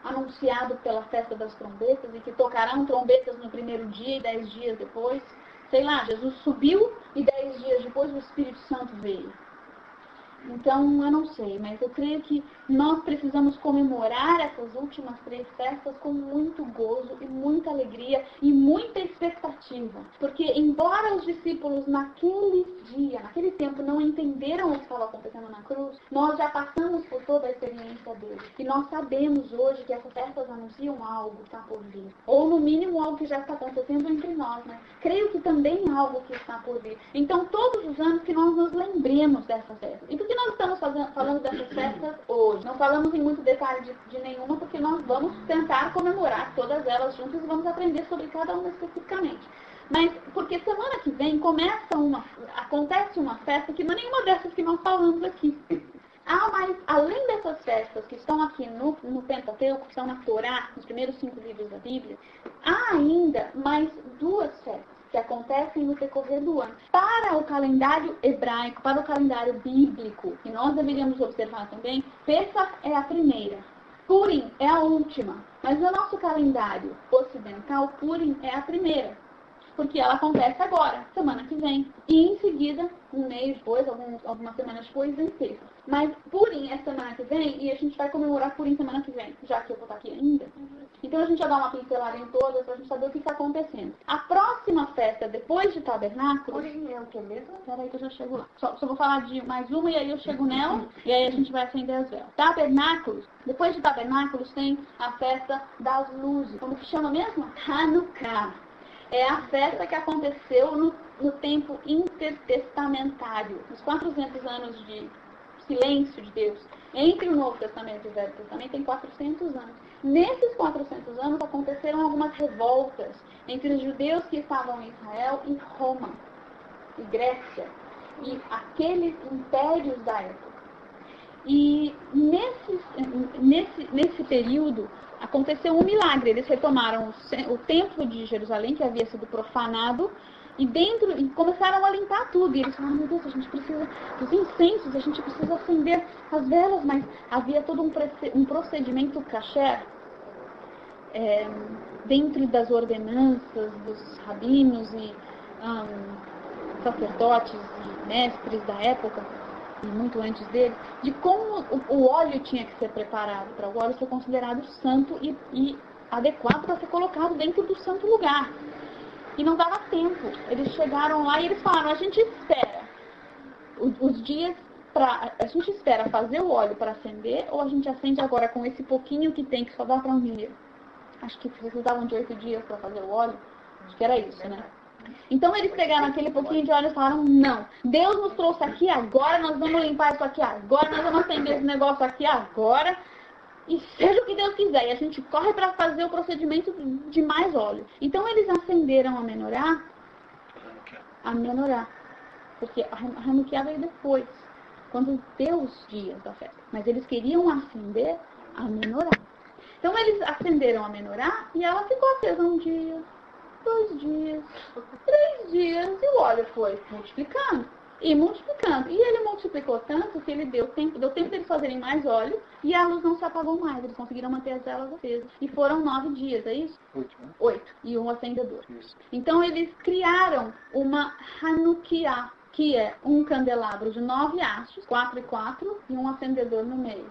anunciado pela festa das trombetas, e que tocarão trombetas no primeiro dia e 10 dias depois. Sei lá, Jesus subiu e 10 dias depois o Espírito Santo veio. Então, eu não sei, mas eu creio que nós precisamos comemorar essas últimas 3 festas com muito gozo e muita alegria e muita expectativa. Porque, embora os discípulos naquele dia, naquele tempo, não entenderam o que estava acontecendo na cruz, nós já passamos por toda a experiência deles. E nós sabemos hoje que essas festas anunciam algo que está por vir. Ou, no mínimo, algo que já está acontecendo entre nós, né? Creio que também algo que está por vir. Então, todos os anos que nós nos lembremos dessas festas. E por que nós estamos falando dessas festas hoje? Não falamos em muito detalhe de nenhuma, porque nós vamos tentar comemorar todas elas juntas e vamos aprender sobre cada uma especificamente. Mas, porque semana que vem acontece uma festa que não é nenhuma dessas que nós falamos aqui. Mas, além dessas festas que estão aqui no Pentateuco, que estão na Torá, nos primeiros 5 livros da Bíblia, há ainda mais 2 festas que acontecem no decorrer do ano. Para o calendário hebraico, para o calendário bíblico, que nós deveríamos observar também, Pêssach é a primeira, Purim é a última. Mas no nosso calendário ocidental, Purim é a primeira, porque ela acontece agora, semana que vem. E em seguida, um mês depois, algumas semanas depois, vem Pêssach. Mas Purim é semana que vem e a gente vai comemorar Purim semana que vem, já que eu vou estar aqui ainda. Então a gente vai dar uma pincelada em todas para a gente saber o que está acontecendo. A próxima festa, depois de Tabernáculos... Purim é o que mesmo? Peraí que eu já chego lá. Só vou falar de mais uma e aí eu chego nela e aí a gente vai acender as velas. Tabernáculos, depois de Tabernáculos tem a festa das luzes. Como que chama mesmo? Hanukkah. É a festa que aconteceu no tempo intertestamentário. Nos 400 anos de silêncio de Deus. Entre o Novo Testamento e o Velho Testamento tem 400 anos. Nesses 400 anos aconteceram algumas revoltas entre os judeus que estavam em Israel e Roma, e Grécia, e aqueles impérios da época. E nesse período aconteceu um milagre. Eles retomaram o templo de Jerusalém, que havia sido profanado, e começaram a limpar tudo. E eles falaram, meu Deus, a gente precisa dos incensos, a gente precisa acender as velas, mas havia todo um procedimento kasher dentro das ordenanças dos rabinos e sacerdotes e mestres da época, e muito antes dele, de como o óleo tinha que ser preparado para o óleo ser considerado santo e adequado para ser colocado dentro do santo lugar. E não dava tempo. Eles chegaram lá e eles falaram, a gente espera os dias a gente espera fazer o óleo para acender, ou a gente acende agora com esse pouquinho que tem, que só dá para um dia. Acho que vocês davam de 8 dias para fazer o óleo. Acho que era isso, né? Então eles pegaram aquele pouquinho de óleo e falaram, não, Deus nos trouxe aqui agora, nós vamos limpar isso aqui agora, nós vamos acender esse negócio aqui agora, e seja o que Deus quiser. E a gente corre para fazer o procedimento de mais óleo. Então eles acenderam a menorá, porque a Hanukkah veio depois, quando deu os dias da festa. Mas eles queriam acender a menorá. Então eles acenderam a menorá e ela ficou acesa 1 dia, 2 dias, 3 dias, e o óleo foi multiplicando e multiplicando. E ele multiplicou tanto que ele deu tempo deles fazerem mais óleo e a luz não se apagou mais. Eles conseguiram manter as velas acesas. E foram 9 dias, é isso? 8. E um acendedor. Isso. Então eles criaram uma Hanukkah, que é um candelabro de 9 hastes, 4 e 4, e um acendedor no meio,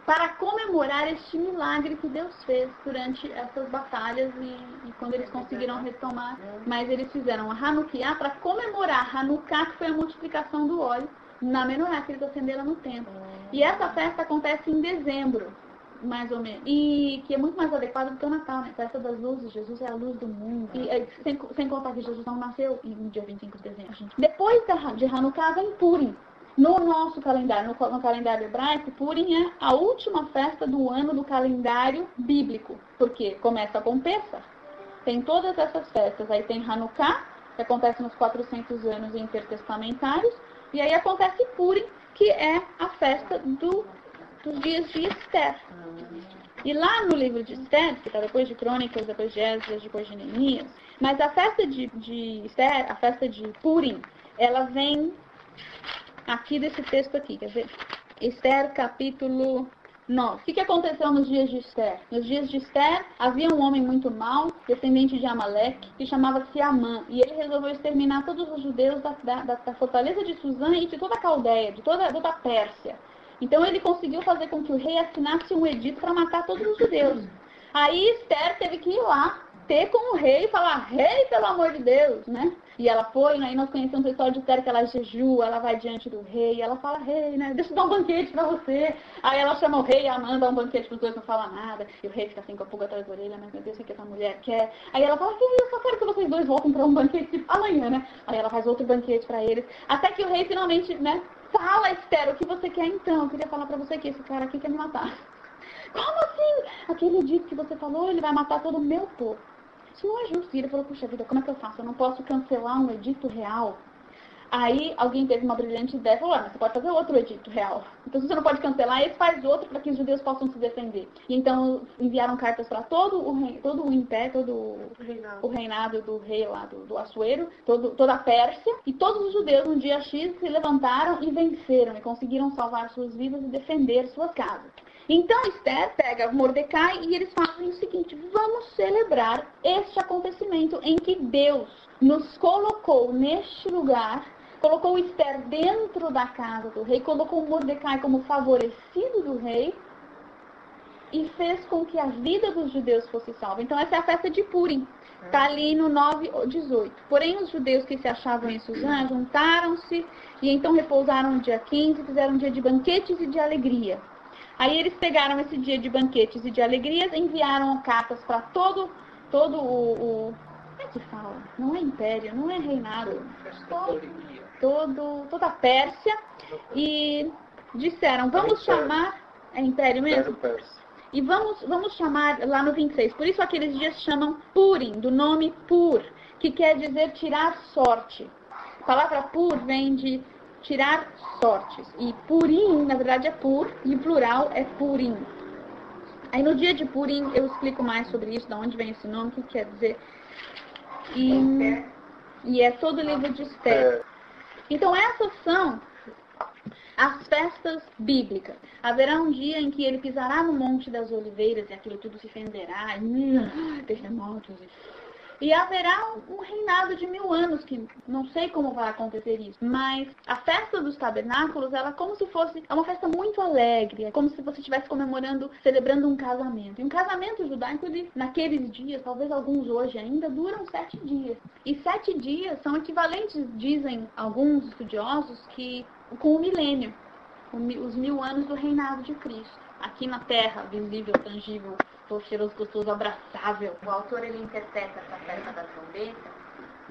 para comemorar este milagre que Deus fez durante essas batalhas e quando eles conseguiram retomar. Mas eles fizeram a Hanukkah para comemorar Hanukkah, que foi a multiplicação do óleo, na menorá que eles acenderam no templo. E essa festa acontece em dezembro, mais ou menos. E que é muito mais adequado do que o Natal, né? Festa das luzes. Jesus é a luz do mundo. E sem contar que Jesus não nasceu no dia 25 de dezembro. Depois de Hanukkah vem Purim. No nosso calendário, no calendário hebraico, Purim é a última festa do ano do calendário bíblico. Porque começa com Pessach. Tem todas essas festas. Aí tem Hanukkah, que acontece nos 400 anos intertestamentários. E aí acontece Purim, que é a festa dos dias de Esther. E lá no livro de Esther, que está depois de Crônicas, depois de Esdras, depois de Neemias, mas a festa de Esther, a festa de Purim, ela vem aqui desse texto aqui, quer ver? Esther, capítulo 9. O que aconteceu nos dias de Esther? Nos dias de Esther, havia um homem muito mau, descendente de Amaleque, que chamava-se Amã, e ele resolveu exterminar todos os judeus da fortaleza de Suzã e de toda a Caldeia, de toda a Pérsia. Então ele conseguiu fazer com que o rei assinasse um edito para matar todos os judeus. Aí Esther teve que ir lá, ter com o rei e falar, rei, pelo amor de Deus, né? E ela foi, né? E nós conhecemos a história de Esther, que ela jejua, ela vai diante do rei, e ela fala, rei, né? Deixa eu dar um banquete pra você. Aí ela chama o rei, a Amanda, dá um banquete pros dois, não fala nada. E o rei fica assim com a pulga atrás da orelha, mas meu Deus, o que essa mulher quer? Aí ela fala, eu só quero que vocês dois voltem pra um banquete amanhã, né? Aí ela faz outro banquete pra eles. Até que o rei finalmente, né? Fala, Esther, o que você quer então? Eu queria falar pra você que esse cara aqui quer me matar. Como assim? Aquele edito que você falou, ele vai matar todo o meu povo. Isso não é justo. E ele falou, puxa vida, como é que eu faço? Eu não posso cancelar um edito real. Aí alguém teve uma brilhante ideia e falou, mas você pode fazer outro edito real. Então se você não pode cancelar, esse faz outro para que os judeus possam se defender. E então enviaram cartas para todo o império, o reinado do rei lá, do Assuero, toda a Pérsia. E todos os judeus no dia X se levantaram e venceram. E conseguiram salvar suas vidas e defender suas casas. Então Esther pega Mordecai e eles fazem o seguinte, vamos celebrar este acontecimento em que Deus nos colocou neste lugar, colocou Esther dentro da casa do rei, colocou Mordecai como favorecido do rei e fez com que a vida dos judeus fosse salva. Então essa é a festa de Purim, está ali no 9:18. Porém os judeus que se achavam em Suzã juntaram-se e então repousaram no dia 15 e fizeram um dia de banquetes e de alegria. Aí eles pegaram esse dia de banquetes e de alegrias, enviaram cartas para todo o... Como é que fala? Não é império, não é reinado. Toda a Pérsia. E disseram, vamos chamar... É império mesmo? E vamos chamar lá no 26. Por isso aqueles dias chamam Purim, do nome Pur, que quer dizer tirar sorte. A palavra Pur vem de... tirar sortes. E Purim, na verdade, é Pur, e o plural é Purim. Aí no dia de Purim eu explico mais sobre isso, de onde vem esse nome, o que quer dizer. E E é todo livro de Esther. Então essas são as festas bíblicas. Haverá um dia em que ele pisará no Monte das Oliveiras e aquilo tudo se fenderá, terremotos. E haverá um reinado de 1000 anos, que não sei como vai acontecer isso. Mas a festa dos tabernáculos, ela é como se fosse, é uma festa muito alegre. É como se você estivesse comemorando, celebrando um casamento. E um casamento judaico, ele, naqueles dias, talvez alguns hoje ainda, duram 7 dias. E 7 dias são equivalentes, dizem alguns estudiosos, que com o milênio. Os 1000 anos do reinado de Cristo. Aqui na terra, visível, tangível, cheiroso, gostoso, abraçável. O autor, ele interpreta essa festa da trombeta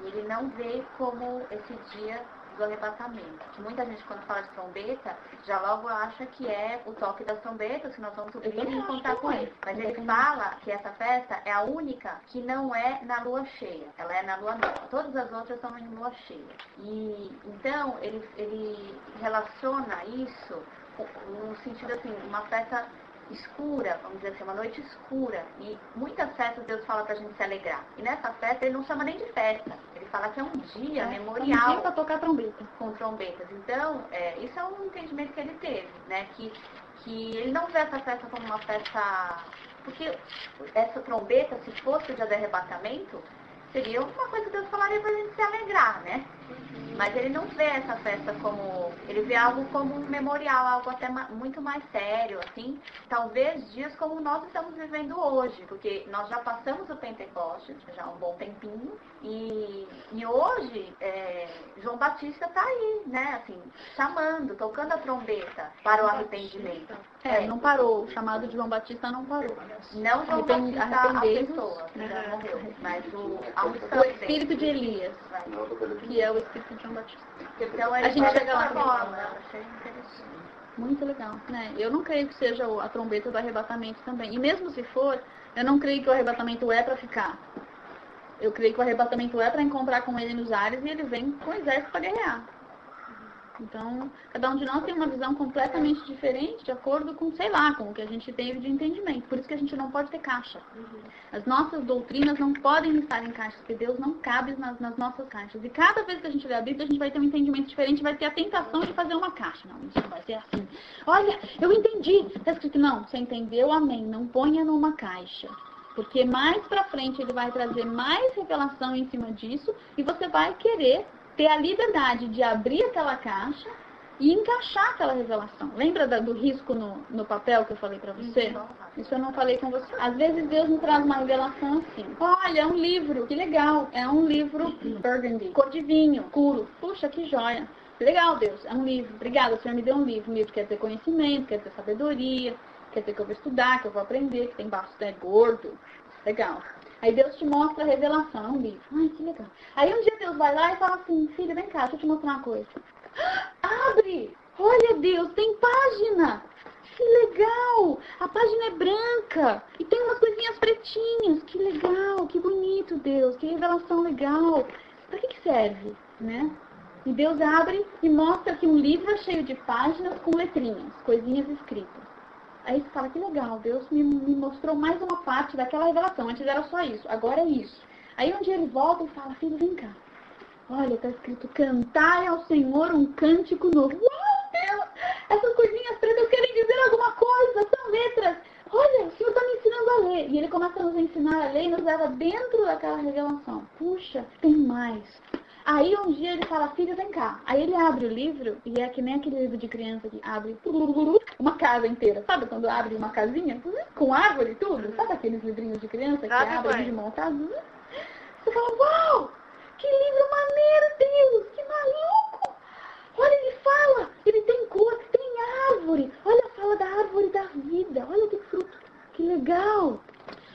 e ele não vê como esse dia do arrebatamento. Muita gente, quando fala de trombeta, já logo acha que é o toque das trombetas, que nós vamos subir e encontrar com ele. Mas ele fala que essa festa é a única que não é na lua cheia. Ela é na lua nova. Todas as outras são em lua cheia. E então, ele relaciona isso no sentido assim, uma festa escura, vamos dizer assim, uma noite escura. E muitas festas Deus fala pra gente se alegrar. E nessa festa ele não chama nem de festa. Ele fala que é um dia memorial. Um dia pra tocar trombeta. Com trombetas. Então, isso é um entendimento que ele teve, né? Que ele não vê essa festa como uma festa... Porque essa trombeta, se fosse o dia do arrebatamento, seria uma coisa que Deus falaria pra gente se alegrar, né? Mas ele não vê essa festa como... Ele vê algo como um memorial, algo até muito mais sério, assim. Talvez dias como nós estamos vivendo hoje, porque nós já passamos o Pentecostes, já há um bom tempinho, e hoje João Batista está aí, né? Assim, chamando, tocando a trombeta para o arrependimento. Não parou. O chamado de João Batista não parou. Não João Batista a pessoa, que já morreu, mas o espírito de Elias, que é o espírito de João Batista. Então, a gente chega lá. Achei interessante. Muito legal, né? Eu não creio que seja a trombeta do arrebatamento também. E mesmo se for, eu não creio que o arrebatamento é para ficar. Eu creio que o arrebatamento é para encontrar com ele nos ares e ele vem com o exército para guerrear. Então, cada um de nós tem uma visão completamente diferente de acordo com, sei lá, com o que a gente teve de entendimento. Por isso que a gente não pode ter caixa. As nossas doutrinas não podem estar em caixas, porque Deus não cabe nas nossas caixas. E cada vez que a gente lê a Bíblia, a gente vai ter um entendimento diferente, vai ter a tentação de fazer uma caixa. Não, isso não vai ser assim. Olha, eu entendi. Está escrito, não, você entendeu, amém. Não ponha numa caixa. Porque mais pra frente ele vai trazer mais revelação em cima disso e você vai querer ter a liberdade de abrir aquela caixa e encaixar aquela revelação. Lembra do risco no papel que eu falei pra você? Isso eu não falei com você. Às vezes Deus nos traz uma revelação assim. Olha, é um livro, que legal. É um livro burgundy, cor de vinho, escuro. Puxa, que joia. Legal, Deus, é um livro. Obrigada, o Senhor me deu um livro. Um livro quer ter conhecimento, quer ter sabedoria, quer dizer que eu vou estudar, que eu vou aprender, que tem bastante gordo. Legal. Aí Deus te mostra a revelação, é um livro. Ai, que legal. Aí um dia Deus vai lá e fala assim, filha, vem cá, deixa eu te mostrar uma coisa. Abre! Olha, Deus, tem página! Que legal! A página é branca e tem umas coisinhas pretinhas. Que legal, que bonito, Deus, que revelação legal. Pra que serve, né? E Deus abre e mostra que um livro é cheio de páginas com letrinhas, coisinhas escritas. Aí você fala, que legal, Deus me mostrou mais uma parte daquela revelação. Antes era só isso, agora é isso. Aí um dia ele volta e fala, filho, vem cá. Olha, tá escrito, cantai ao Senhor um cântico novo. Uau, Deus! Essas coisinhas pretas querem dizer alguma coisa, são letras. Olha, o Senhor está me ensinando a ler. E ele começa a nos ensinar a ler e nos leva dentro daquela revelação. Puxa, tem mais. Aí um dia ele fala, filho, vem cá. Aí ele abre o livro, e é que nem aquele livro de criança que abre uma casa inteira. Sabe quando abre uma casinha? Com árvore e tudo? Sabe aqueles livrinhos de criança que abrem de montar? Você fala, uau! Que livro maneiro, Deus! Que maluco! Olha, ele fala, ele tem cor, tem árvore. Olha, fala da árvore da vida. Olha que fruto, que legal.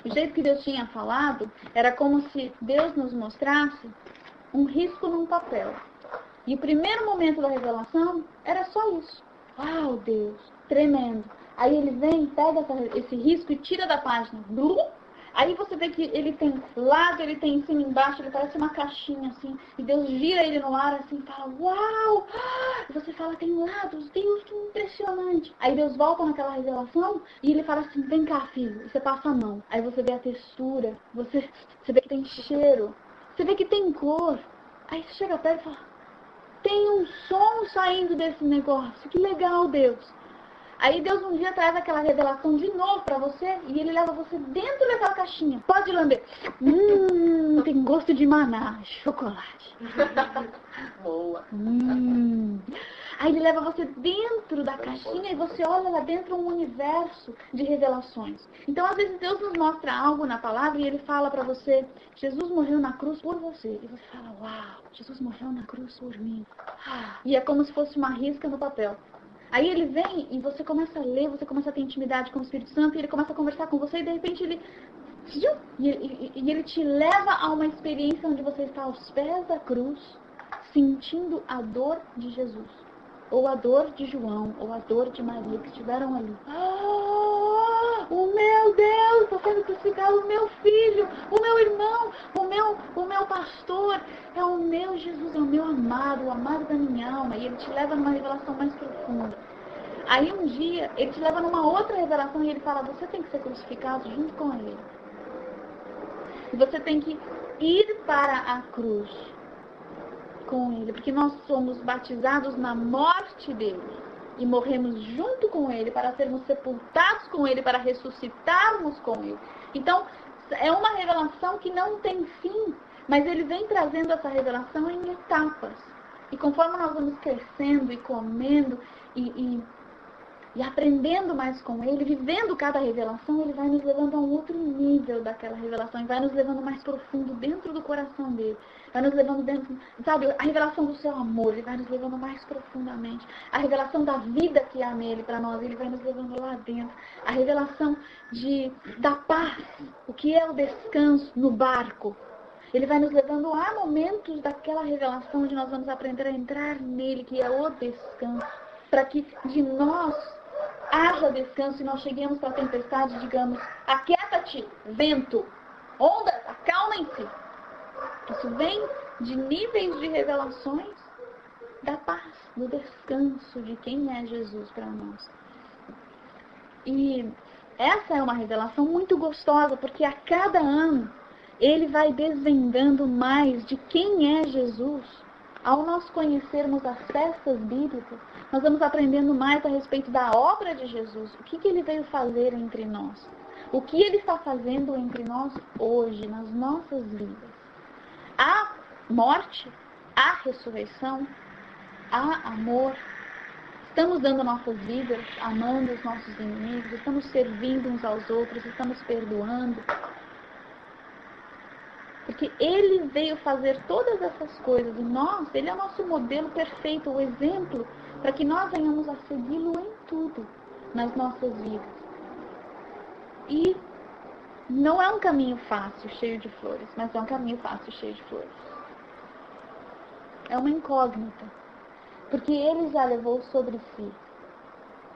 O jeito que Deus tinha falado era como se Deus nos mostrasse um risco num papel. E o primeiro momento da revelação era só isso. Uau, Deus, tremendo. Aí ele vem, pega esse risco e tira da página. Aí você vê que ele tem lado, ele tem em cima e embaixo, ele parece uma caixinha assim. E Deus gira ele no ar assim e fala, uau! E você fala, tem lados, Deus, que impressionante. Aí Deus volta naquela revelação e ele fala assim, vem cá, filho. E você passa a mão. Aí você vê a textura, você vê que tem cheiro. Você vê que tem cor. Aí você chega perto e fala, tem um som saindo desse negócio, que legal, Deus. Aí Deus um dia traz aquela revelação de novo pra você e ele leva você dentro daquela caixinha. Pode lamber. Tem gosto de maná, chocolate. Boa. Aí ele leva você dentro da caixinha e você olha lá dentro um universo de revelações. Então, às vezes, Deus nos mostra algo na palavra e ele fala pra você, Jesus morreu na cruz por você. E você fala, uau, Jesus morreu na cruz por mim. E é como se fosse uma risca no papel. Aí ele vem e você começa a ler, você começa a ter intimidade com o Espírito Santo e ele começa a conversar com você e de repente ele... E ele te leva a uma experiência onde você está aos pés da cruz, sentindo a dor de Jesus. Ou a dor de João, ou a dor de Maria que estiveram ali. O meu Deus, está sendo crucificado, o meu filho, o meu irmão, o meu pastor, é o meu Jesus, é o meu amado, o amado da minha alma. E ele te leva numa revelação mais profunda. Aí um dia, ele te leva numa outra revelação e ele fala, você tem que ser crucificado junto com ele. E você tem que ir para a cruz com ele, porque nós somos batizados na morte dele e morremos junto com ele para sermos sepultados com ele, para ressuscitarmos com ele. Então, é uma revelação que não tem fim, mas ele vem trazendo essa revelação em etapas. E conforme nós vamos crescendo e comendo e aprendendo mais com ele, vivendo cada revelação, ele vai nos levando a um outro nível daquela revelação e vai nos levando mais profundo dentro do coração dele. Vai nos levando dentro, sabe, a revelação do seu amor, ele vai nos levando mais profundamente. A revelação da vida que há nele para nós, ele vai nos levando lá dentro. A revelação da paz, o que é o descanso no barco. Ele vai nos levando a momentos daquela revelação onde nós vamos aprender a entrar nele, que é o descanso. Para que de nós haja descanso e nós cheguemos para a tempestade e digamos, aquieta-te, vento, ondas, acalmem-se. Isso vem de níveis de revelações da paz, do descanso de quem é Jesus para nós. E essa é uma revelação muito gostosa, porque a cada ano ele vai desvendando mais de quem é Jesus. Ao nós conhecermos as festas bíblicas, nós vamos aprendendo mais a respeito da obra de Jesus. O que ele veio fazer entre nós? O que ele está fazendo entre nós hoje, nas nossas vidas? Há morte, há ressurreição, há amor. Estamos dando nossas vidas, amando os nossos inimigos, estamos servindo uns aos outros, estamos perdoando. Porque ele veio fazer todas essas coisas e nós, ele é o nosso modelo perfeito, o exemplo, para que nós venhamos a segui-lo em tudo nas nossas vidas. E não é um caminho fácil, cheio de flores, mas é um caminho fácil, cheio de flores. É uma incógnita, porque ele já levou sobre si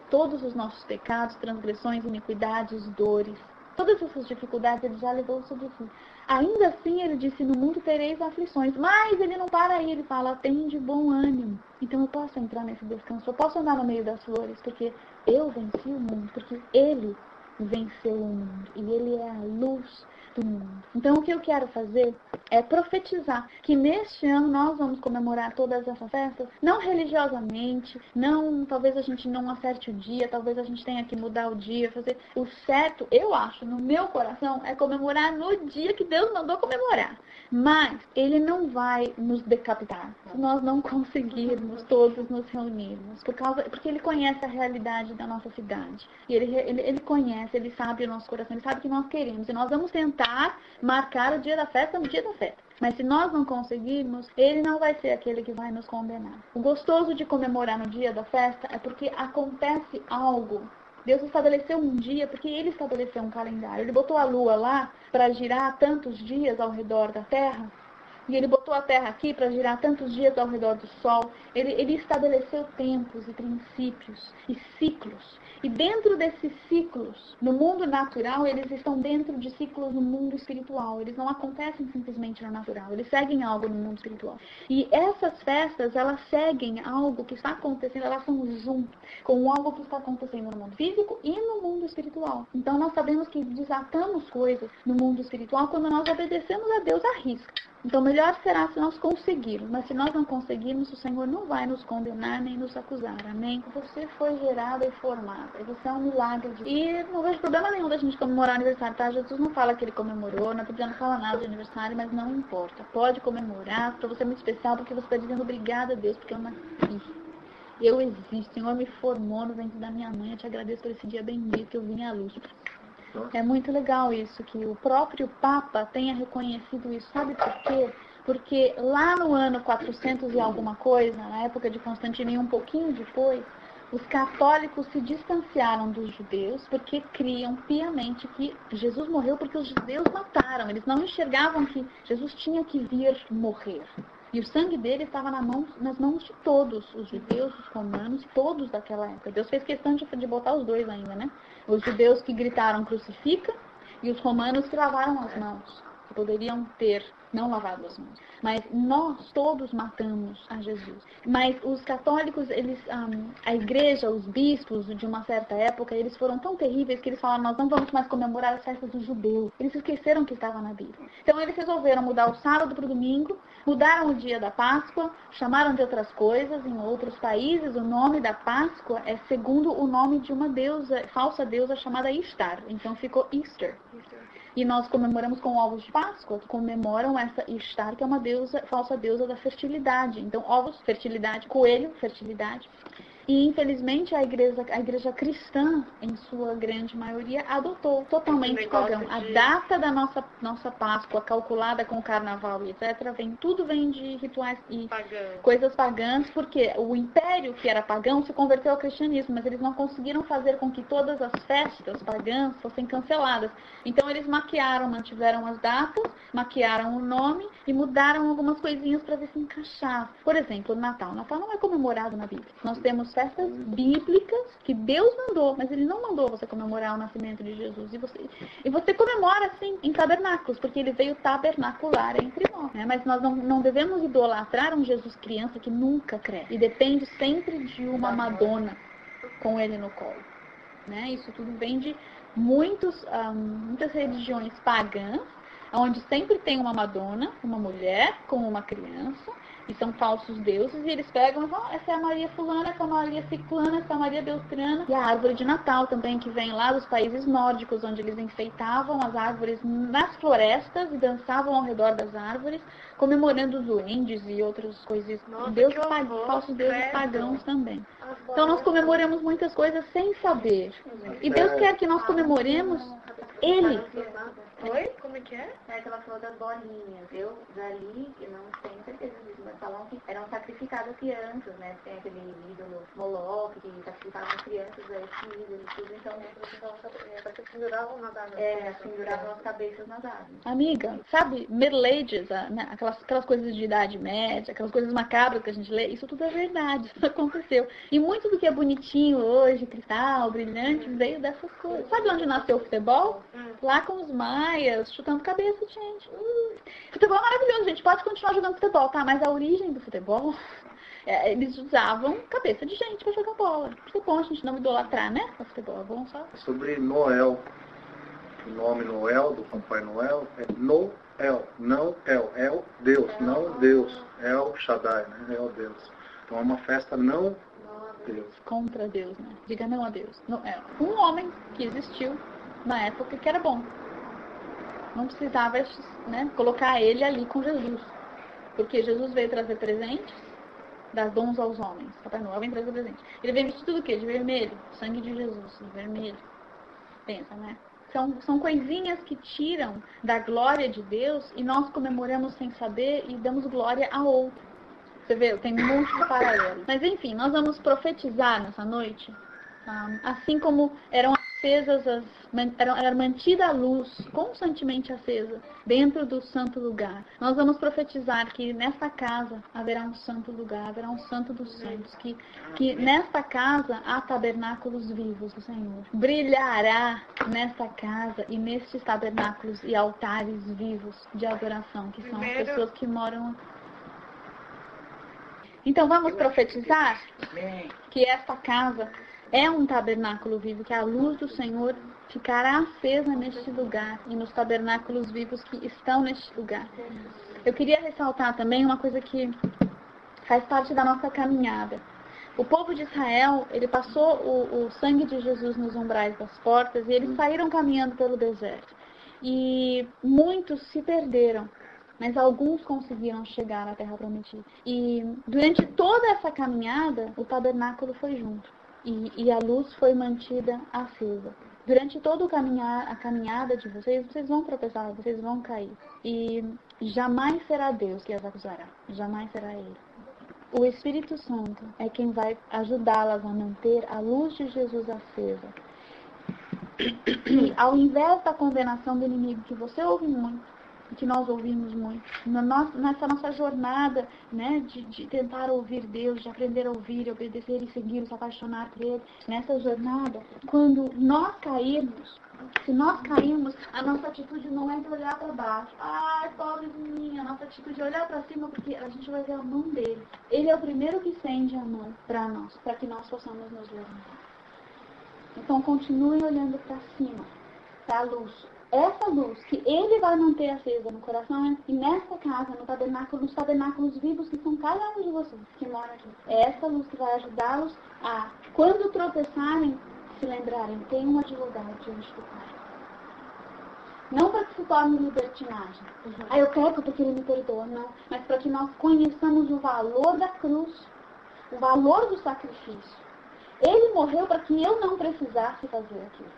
todos os nossos pecados, transgressões, iniquidades, dores. Todas essas dificuldades ele já levou sobre si. Ainda assim, ele disse, no mundo tereis aflições. Mas ele não para aí, ele fala, tem de bom ânimo. Então eu posso entrar nesse descanso, eu posso andar no meio das flores, porque eu venci o mundo, porque ele venceu o mundo. E ele é a luz do mundo. Então o que eu quero fazer é profetizar que neste ano nós vamos comemorar todas essas festas, não religiosamente, não, talvez a gente não acerte o dia, talvez a gente tenha que mudar o dia, fazer o certo, eu acho, no meu coração, é comemorar no dia que Deus mandou comemorar. Mas ele não vai nos decapitar se nós não conseguirmos todos nos reunirmos, porque ele conhece a realidade da nossa cidade. E ele conhece, ele sabe o nosso coração, ele sabe o que nós queremos. E nós vamos tentar marcar o dia da festa no dia da festa. Mas se nós não conseguirmos, ele não vai ser aquele que vai nos condenar. O gostoso de comemorar no dia da festa é porque acontece algo. Deus estabeleceu um dia porque ele estabeleceu um calendário. Ele botou a lua lá para girar tantos dias ao redor da terra. E ele botou a terra aqui para girar tantos dias ao redor do sol. Ele estabeleceu tempos e princípios e ciclos. E dentro desses ciclos, no mundo natural, eles estão dentro de ciclos no mundo espiritual. Eles não acontecem simplesmente no natural. Eles seguem algo no mundo espiritual. E essas festas, elas seguem algo que está acontecendo, elas são junto com algo que está acontecendo no mundo físico e no mundo espiritual. Então nós sabemos que desatamos coisas no mundo espiritual quando nós obedecemos a Deus à risca. Então melhor será se nós conseguirmos, mas se nós não conseguirmos, o Senhor não vai nos condenar nem nos acusar, amém? Você foi gerada e formada, e você é um milagre. E não vejo problema nenhum da gente comemorar o aniversário, tá? Jesus não fala que ele comemorou, na Bíblia não fala nada de aniversário, mas não importa. Pode comemorar, para você é muito especial, porque você está dizendo obrigada a Deus, porque eu nasci. Eu existo, o Senhor me formou no ventre da minha mãe, eu te agradeço por esse dia bendito que eu vim à luz. É muito legal isso, que o próprio Papa tenha reconhecido isso. Sabe por quê? Porque lá no ano 400 e alguma coisa, na época de Constantino e um pouquinho depois, os católicos se distanciaram dos judeus porque criam piamente que Jesus morreu porque os judeus mataram. Eles não enxergavam que Jesus tinha que vir morrer. E o sangue dele estava nas mãos de todos, os judeus, os romanos, todos daquela época. Deus fez questão de botar os dois ainda, né? Os judeus que gritaram crucifica e os romanos que lavaram as mãos, que poderiam ter não lavado as mãos. Mas nós todos matamos a Jesus. Mas os católicos, a igreja, os bispos de uma certa época, eles foram tão terríveis que eles falaram, nós não vamos mais comemorar as festas dos judeus. Eles esqueceram que estava na Bíblia. Então eles resolveram mudar o sábado para o domingo, mudaram o dia da Páscoa, chamaram de outras coisas. Em outros países, o nome da Páscoa é segundo o nome de uma deusa, falsa deusa chamada Ishtar. Então ficou Easter. E nós comemoramos com ovos de Páscoa, que comemoram essa Ishtar, que é uma deusa, falsa deusa da fertilidade. Então, ovos, fertilidade, coelho, fertilidade. E, infelizmente, a igreja cristã, em sua grande maioria, adotou totalmente pagão. A data da nossa Páscoa, calculada com o carnaval e etc., tudo vem de rituais e coisas pagãs, porque o império que era pagão se converteu ao cristianismo, mas eles não conseguiram fazer com que todas as festas pagãs fossem canceladas. Então, eles mantiveram as datas, maquiaram o nome e mudaram algumas coisinhas para ver se encaixava. Por exemplo, o Natal. O Natal não é comemorado na Bíblia. Nós temos festas bíblicas que Deus mandou, mas Ele não mandou você comemorar o nascimento de Jesus. E você comemora, sim, em tabernáculos, porque Ele veio tabernacular entre nós. Né? Mas nós não devemos idolatrar um Jesus criança que nunca cresce. E depende sempre de uma Madonna com Ele no colo. Né? Isso tudo vem de muitas religiões pagãs, onde sempre tem uma Madonna, uma mulher com uma criança, e são falsos deuses, e eles pegam e falam, essa é a Maria fulana, essa é a Maria ciclana, essa é a Maria beltrana. E a árvore de Natal também, que vem lá dos países nórdicos, onde eles enfeitavam as árvores nas florestas e dançavam ao redor das árvores, comemorando os duendes e outras coisas. Falsos deuses pagãos também. Então nós comemoramos muitas coisas sem saber. E Deus quer que nós comemoremos Ele. Oi? Como é que é? Ela falou das bolinhas. Eu já li, e não tenho certeza disso, mas falam que eram sacrificadas crianças, né? Tem aquele ídolo Moloch, que sacrificavam crianças a esse ídolo e tudo. Então, penduravam nas árvores. Penduravam as cabeças nas árvores. Amiga, sabe, Middle Ages, né? aquelas coisas de Idade Média, aquelas coisas macabras que a gente lê, isso tudo é verdade, isso aconteceu. E muito do que é bonitinho hoje, cristal, brilhante, veio dessas coisas. Sabe onde nasceu o futebol? Lá com os maias, chutando cabeça, gente. Futebol é maravilhoso, gente. Pode continuar jogando futebol, tá? Mas a origem do futebol, eles usavam cabeça de gente pra jogar bola. Porque é bom a gente não idolatrar, né? O futebol é bom só. Sobre Noel. O nome Noel, do Papai Noel, é Noel, não El, Deus, não Deus. El Shaddai, né? El Deus. Então é uma festa não Deus. Contra Deus, né? Diga não a Deus. Noel. Um homem que existiu na época que era bom. Não precisava, né, colocar ele ali com Jesus. Porque Jesus veio trazer presentes, dar dons aos homens. Papai Noel vem trazer presentes. Ele vem vestido do quê? De vermelho. Sangue de Jesus, de vermelho. Pensa, né? São coisinhas que tiram da glória de Deus e nós comemoramos sem saber e damos glória a outro. Você vê, tem um monte de paralelo. Mas enfim, nós vamos profetizar nessa noite. Assim como eram acesas, era mantida a luz constantemente acesa dentro do santo lugar. Nós vamos profetizar que nesta casa haverá um santo lugar, haverá um santo dos santos, que nesta casa há tabernáculos vivos do Senhor. Brilhará nesta casa e nestes tabernáculos e altares vivos de adoração, que são as pessoas que moram aqui. Então vamos profetizar que esta casa é um tabernáculo vivo, que a luz do Senhor ficará acesa neste lugar e nos tabernáculos vivos que estão neste lugar. Eu queria ressaltar também uma coisa que faz parte da nossa caminhada. O povo de Israel, ele passou o sangue de Jesus nos umbrais das portas e eles saíram caminhando pelo deserto. E muitos se perderam, mas alguns conseguiram chegar à Terra Prometida. E durante toda essa caminhada, o tabernáculo foi junto. E a luz foi mantida acesa. Durante toda a caminhada de vocês, vocês vão tropeçar, vocês vão cair. E jamais será Deus que as acusará. Jamais será Ele. O Espírito Santo é quem vai ajudá-las a manter a luz de Jesus acesa. E ao invés da condenação do inimigo, que você ouve muito, que nós ouvimos muito, nessa nossa jornada, né, de tentar ouvir Deus, de aprender a ouvir, obedecer e seguir, se apaixonar por Ele, nessa jornada, quando nós cairmos, se nós cairmos, a nossa atitude não é de olhar para baixo. Ai, pobre de mim, a nossa atitude é olhar para cima, porque a gente vai ver a mão dele. Ele é o primeiro que estende a mão para nós, para que nós possamos nos levantar. Então, continuem olhando para cima, para a luz. Essa luz que Ele vai manter acesa no coração e nessa casa, no tabernáculo, nos tabernáculos vivos que são cada um de vocês que mora aqui. É essa luz que vai ajudá-los a, quando tropeçarem, se lembrarem, tem um advogado diante do Pai. Não para que se torne libertinagem. Eu peco porque Ele me perdoa, não. Mas para que nós conheçamos o valor da cruz, o valor do sacrifício. Ele morreu para que eu não precisasse fazer aquilo.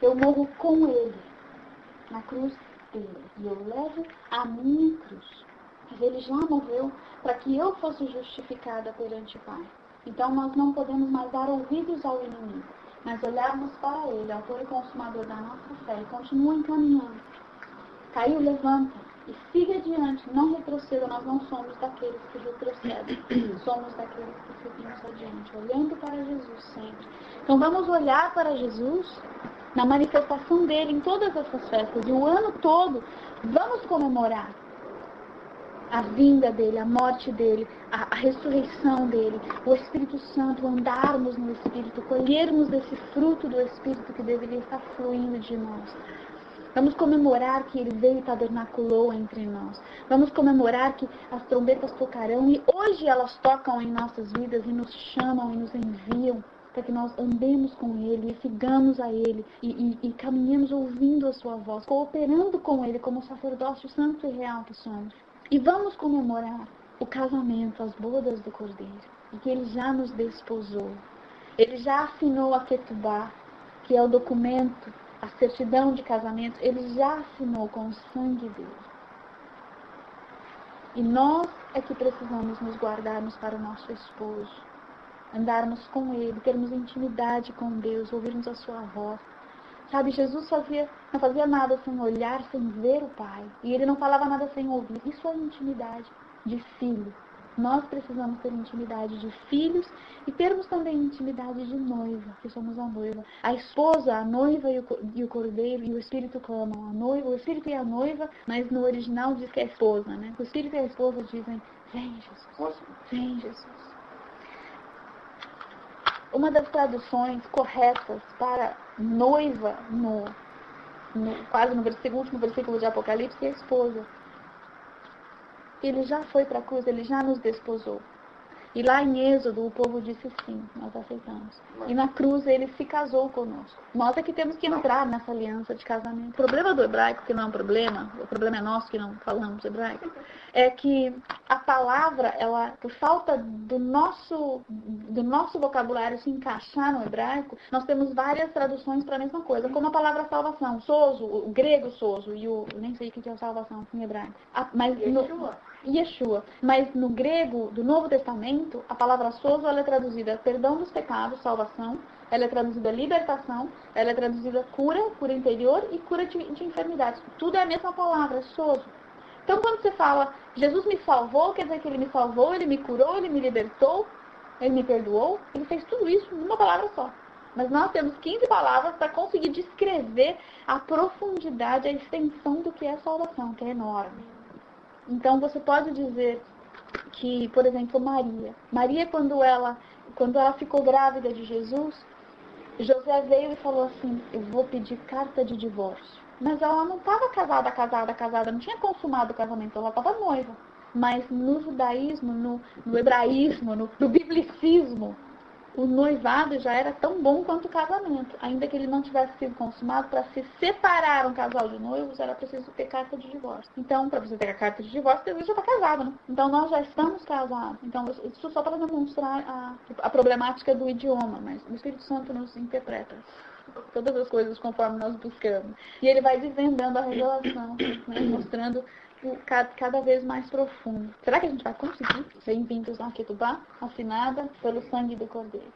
Eu morro com Ele, na cruz dele. E eu levo a minha cruz. Mas Ele já morreu para que eu fosse justificada perante o Pai. Então nós não podemos mais dar ouvidos ao inimigo, mas olharmos para Ele, autor e consumador da nossa fé, e continuem caminhando. Caiu, levanta e siga adiante, não retroceda. Nós não somos daqueles que retrocedem, somos daqueles que seguimos adiante, olhando para Jesus sempre. Então vamos olhar para Jesus na manifestação dele em todas essas festas, e o ano todo vamos comemorar a vinda dele, a morte dele, a ressurreição dele, o Espírito Santo, andarmos no Espírito, colhermos desse fruto do Espírito que deveria estar fluindo de nós. Vamos comemorar que Ele veio e tabernaculou entre nós. Vamos comemorar que as trombetas tocarão e hoje elas tocam em nossas vidas e nos chamam e nos enviam para que nós andemos com Ele e sigamos a Ele e caminhemos ouvindo a Sua voz, cooperando com Ele como sacerdócio santo e real que somos. E vamos comemorar o casamento, as bodas do Cordeiro, e que Ele já nos desposou. Ele já assinou a Ketubá, que é o documento, a certidão de casamento. Ele já assinou com o sangue dele. E nós é que precisamos nos guardarmos para o nosso esposo, andarmos com Ele, termos intimidade com Deus, ouvirmos a Sua voz. Sabe, Jesus não fazia nada sem olhar, sem ver o Pai. E Ele não falava nada sem ouvir. Isso é intimidade de filho. Nós precisamos ter intimidade de filhos e termos também intimidade de noiva, que somos a noiva. A esposa, a noiva e o cordeiro e o Espírito clamam. A noiva, o Espírito e a noiva, mas no original diz que é a esposa, né? O Espírito e a esposa dizem, vem Jesus, vem Jesus. Uma das traduções corretas para noiva, quase no último versículo de Apocalipse, é a esposa. Ele já foi para a cruz, Ele já nos desposou. E lá em Êxodo, o povo disse sim, nós aceitamos. E na cruz, Ele se casou conosco. Nós é que temos que entrar nessa aliança de casamento. O problema do hebraico, que não é um problema, o problema é nosso que não falamos hebraico, é que a palavra, ela, por falta do nosso vocabulário se encaixar no hebraico, nós temos várias traduções para a mesma coisa, como a palavra salvação, sozo, o grego sozo, e eu nem sei o que é salvação em hebraico. Mas Yeshua. Mas no grego do Novo Testamento, a palavra sozo, ela é traduzida perdão dos pecados, salvação, ela é traduzida libertação, ela é traduzida cura interior e cura de enfermidades. Tudo é a mesma palavra, sozo. Então, quando você fala, Jesus me salvou, quer dizer que Ele me salvou, Ele me curou, Ele me libertou, Ele me perdoou. Ele fez tudo isso numa palavra só. Mas nós temos 15 palavras para conseguir descrever a profundidade, a extensão do que é salvação, que é enorme. Então, você pode dizer que, por exemplo, Maria, quando ela ficou grávida de Jesus, José veio e falou assim, eu vou pedir carta de divórcio. Mas ela não estava casada, não tinha consumado o casamento, ela estava noiva. Mas no judaísmo, no hebraísmo, no biblicismo, o noivado já era tão bom quanto o casamento. Ainda que ele não tivesse sido consumado, para se separar um casal de noivos, era preciso ter carta de divórcio. Então, para você ter a carta de divórcio, você já está casado, né? Então, nós já estamos casados. Então, isso só para demonstrar a problemática do idioma, mas o Espírito Santo nos interpreta todas as coisas conforme nós buscamos. E ele vai desvendando a revelação, né? Mostrando cada vez mais profundo. Será que a gente vai conseguir? Bem-vindos na Ketubá, assinada pelo sangue do Cordeiro.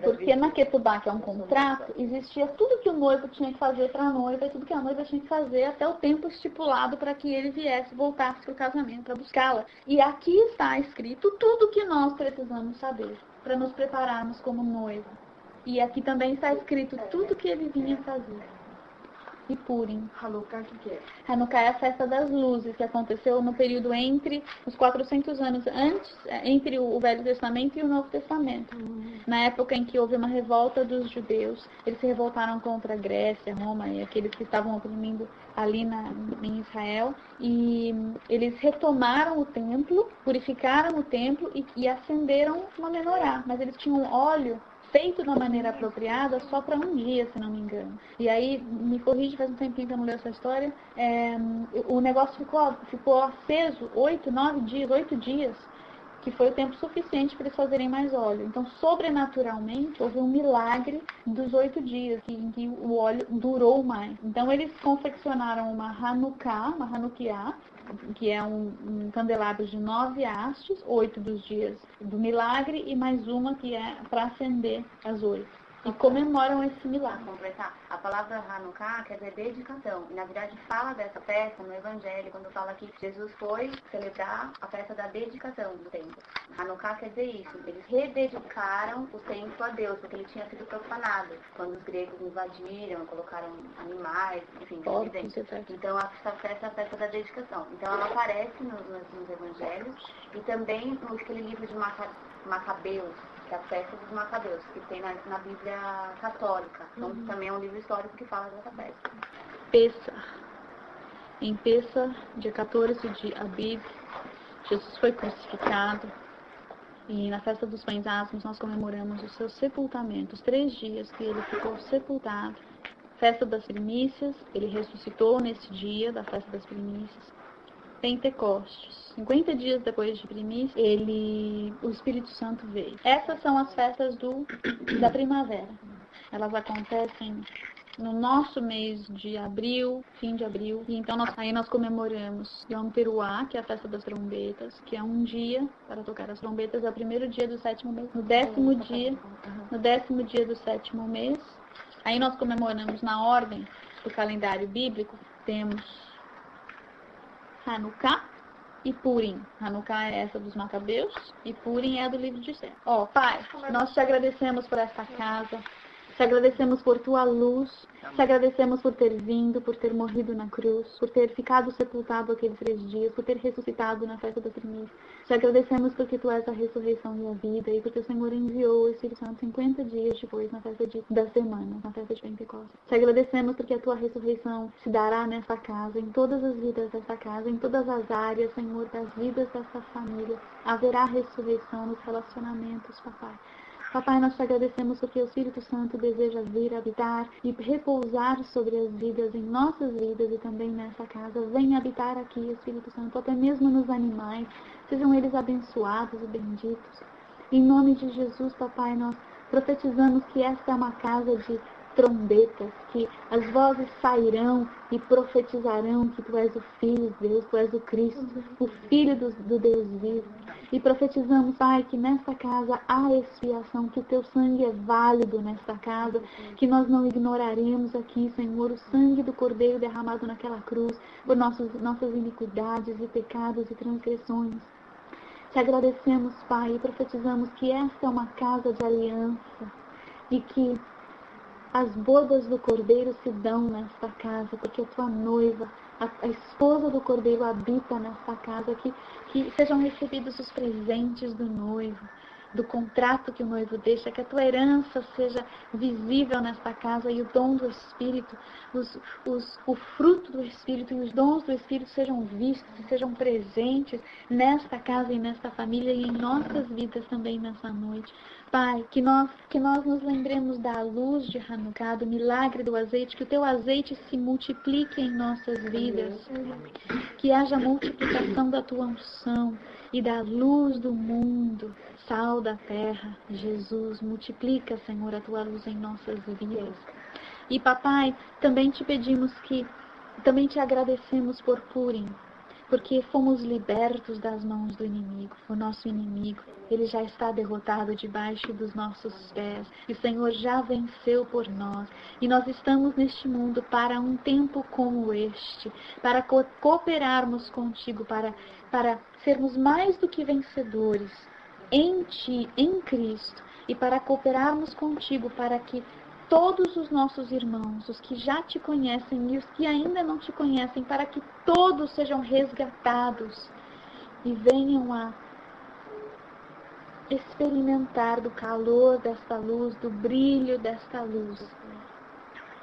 Porque na Ketubá, que é um contrato, existia tudo que o noivo tinha que fazer para a noiva e tudo que a noiva tinha que fazer até o tempo estipulado para que ele viesse, voltasse para o casamento, para buscá-la. E aqui está escrito tudo que nós precisamos saber para nos prepararmos como noiva. E aqui também está escrito tudo que ele vinha fazer. E Purim. Hanukkah, o que é? Hanukkah é a festa das luzes, que aconteceu no período entre os 400 anos antes, entre o Velho Testamento e o Novo Testamento. Na época em que houve uma revolta dos judeus, eles se revoltaram contra a Grécia, Roma e aqueles que estavam oprimindo ali em Israel. E eles retomaram o templo, purificaram o templo e acenderam uma menorá. Mas eles tinham óleo feito de uma maneira apropriada só para um dia, se não me engano. E aí, me corrige, faz um tempinho que eu não leio essa história, o negócio ficou aceso 8 dias, que foi o tempo suficiente para eles fazerem mais óleo. Então, sobrenaturalmente, houve um milagre dos 8 dias, em que o óleo durou mais. Então, eles confeccionaram uma Hanukkah, que é um candelabro de 9 hastes, 8 dos dias do milagre e mais uma que é para acender as 8. E comemoram esse milagre. Para completar, a palavra Hanukkah quer dizer dedicação. E na verdade fala dessa festa no Evangelho, quando fala que Jesus foi celebrar a festa da dedicação do templo. Hanukkah quer dizer isso. Eles rededicaram o templo a Deus, porque ele tinha sido profanado. Quando os gregos invadiram, colocaram animais, enfim, então essa festa é a festa da dedicação. Então ela aparece nos Evangelhos e também naquele livro de Macabeus, que é a festa dos Macabeus, que tem na Bíblia católica. Então também é um livro histórico que fala dessa festa. Pessah. Em Pessah, dia 14 de Abib, Jesus foi crucificado. E na festa dos pães asmos nós comemoramos o seu sepultamento, os 3 dias que ele ficou sepultado. Festa das primícias, ele ressuscitou nesse dia da festa das primícias. Pentecostes, 50 dias depois de primícia, o Espírito Santo veio. Essas são as festas da primavera. Elas acontecem no nosso mês de abril, fim de abril. E então aí nós comemoramos Yom Teruah, que é a festa das trombetas, que é um dia para tocar as trombetas, é o primeiro dia do 7º mês. No 10º dia do 7º mês, aí nós comemoramos na ordem do calendário bíblico, temos Hanukkah e Purim. Hanukkah é essa dos Macabeus e Purim é a do livro de Esther. Pai, nós te agradecemos por esta casa, te agradecemos por tua luz, te agradecemos por ter vindo, por ter morrido na cruz, por ter ficado sepultado aqueles 3 dias, por ter ressuscitado na festa da primícia. Te agradecemos porque tu és a ressurreição e a vida e porque o Senhor enviou o Espírito Santo 50 dias depois na festa da semana, na festa de Pentecostes. Te agradecemos porque a tua ressurreição se dará nessa casa, em todas as vidas dessa casa, em todas as áreas, Senhor, das vidas dessa família. Haverá ressurreição nos relacionamentos, papai. Papai, nós te agradecemos porque o Espírito Santo deseja vir habitar e repousar sobre as vidas, em nossas vidas e também nessa casa. Venha habitar aqui, Espírito Santo, até mesmo nos animais. Sejam eles abençoados e benditos. Em nome de Jesus, papai, nós profetizamos que esta é uma casa de trombetas, que as vozes sairão e profetizarão que tu és o Filho de Deus, tu és o Cristo, o Filho do Deus vivo. E profetizamos, Pai, que nesta casa há expiação, que o teu sangue é válido nesta casa, que nós não ignoraremos aqui, Senhor, o sangue do Cordeiro derramado naquela cruz, por nossas iniquidades e pecados e transgressões. Te agradecemos, Pai, e profetizamos que esta é uma casa de aliança e que as bodas do Cordeiro se dão nesta casa, porque a tua noiva, a esposa do Cordeiro habita nesta casa, que sejam recebidos os presentes do noivo, do contrato que o noivo deixa, que a tua herança seja visível nesta casa e o dom do Espírito, o fruto do Espírito e os dons do Espírito sejam vistos e sejam presentes nesta casa e nesta família e em nossas vidas também nessa noite. Pai, que nós nos lembremos da luz de Hanukkah, do milagre do azeite, que o teu azeite se multiplique em nossas vidas, que haja multiplicação da tua unção e da luz do mundo, sal da terra. Jesus, multiplica, Senhor, a tua luz em nossas vidas. E, papai, também te agradecemos por Purim, porque fomos libertos das mãos do inimigo. O nosso inimigo, ele já está derrotado debaixo dos nossos pés. E o Senhor já venceu por nós. E nós estamos neste mundo para um tempo como este, para cooperarmos contigo, para sermos mais do que vencedores em Ti, em Cristo, e para cooperarmos contigo, para que todos os nossos irmãos, os que já te conhecem e os que ainda não te conhecem, para que todos sejam resgatados e venham a experimentar do calor desta luz, do brilho desta luz,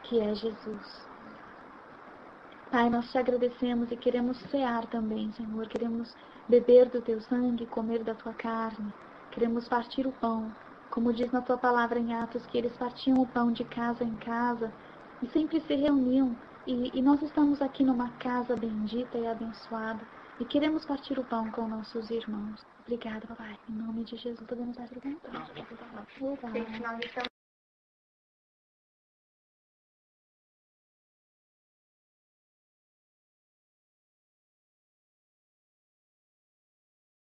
que é Jesus. Pai, nós te agradecemos e queremos cear também, Senhor. Queremos beber do teu sangue, comer da tua carne. Queremos partir o pão. Como diz na tua palavra em Atos, que eles partiam o pão de casa em casa e sempre se reuniam. E nós estamos aqui numa casa bendita e abençoada e queremos partir o pão com nossos irmãos. Obrigada, papai. Em nome de Jesus, podemos dar o pão. Gente, nós estamos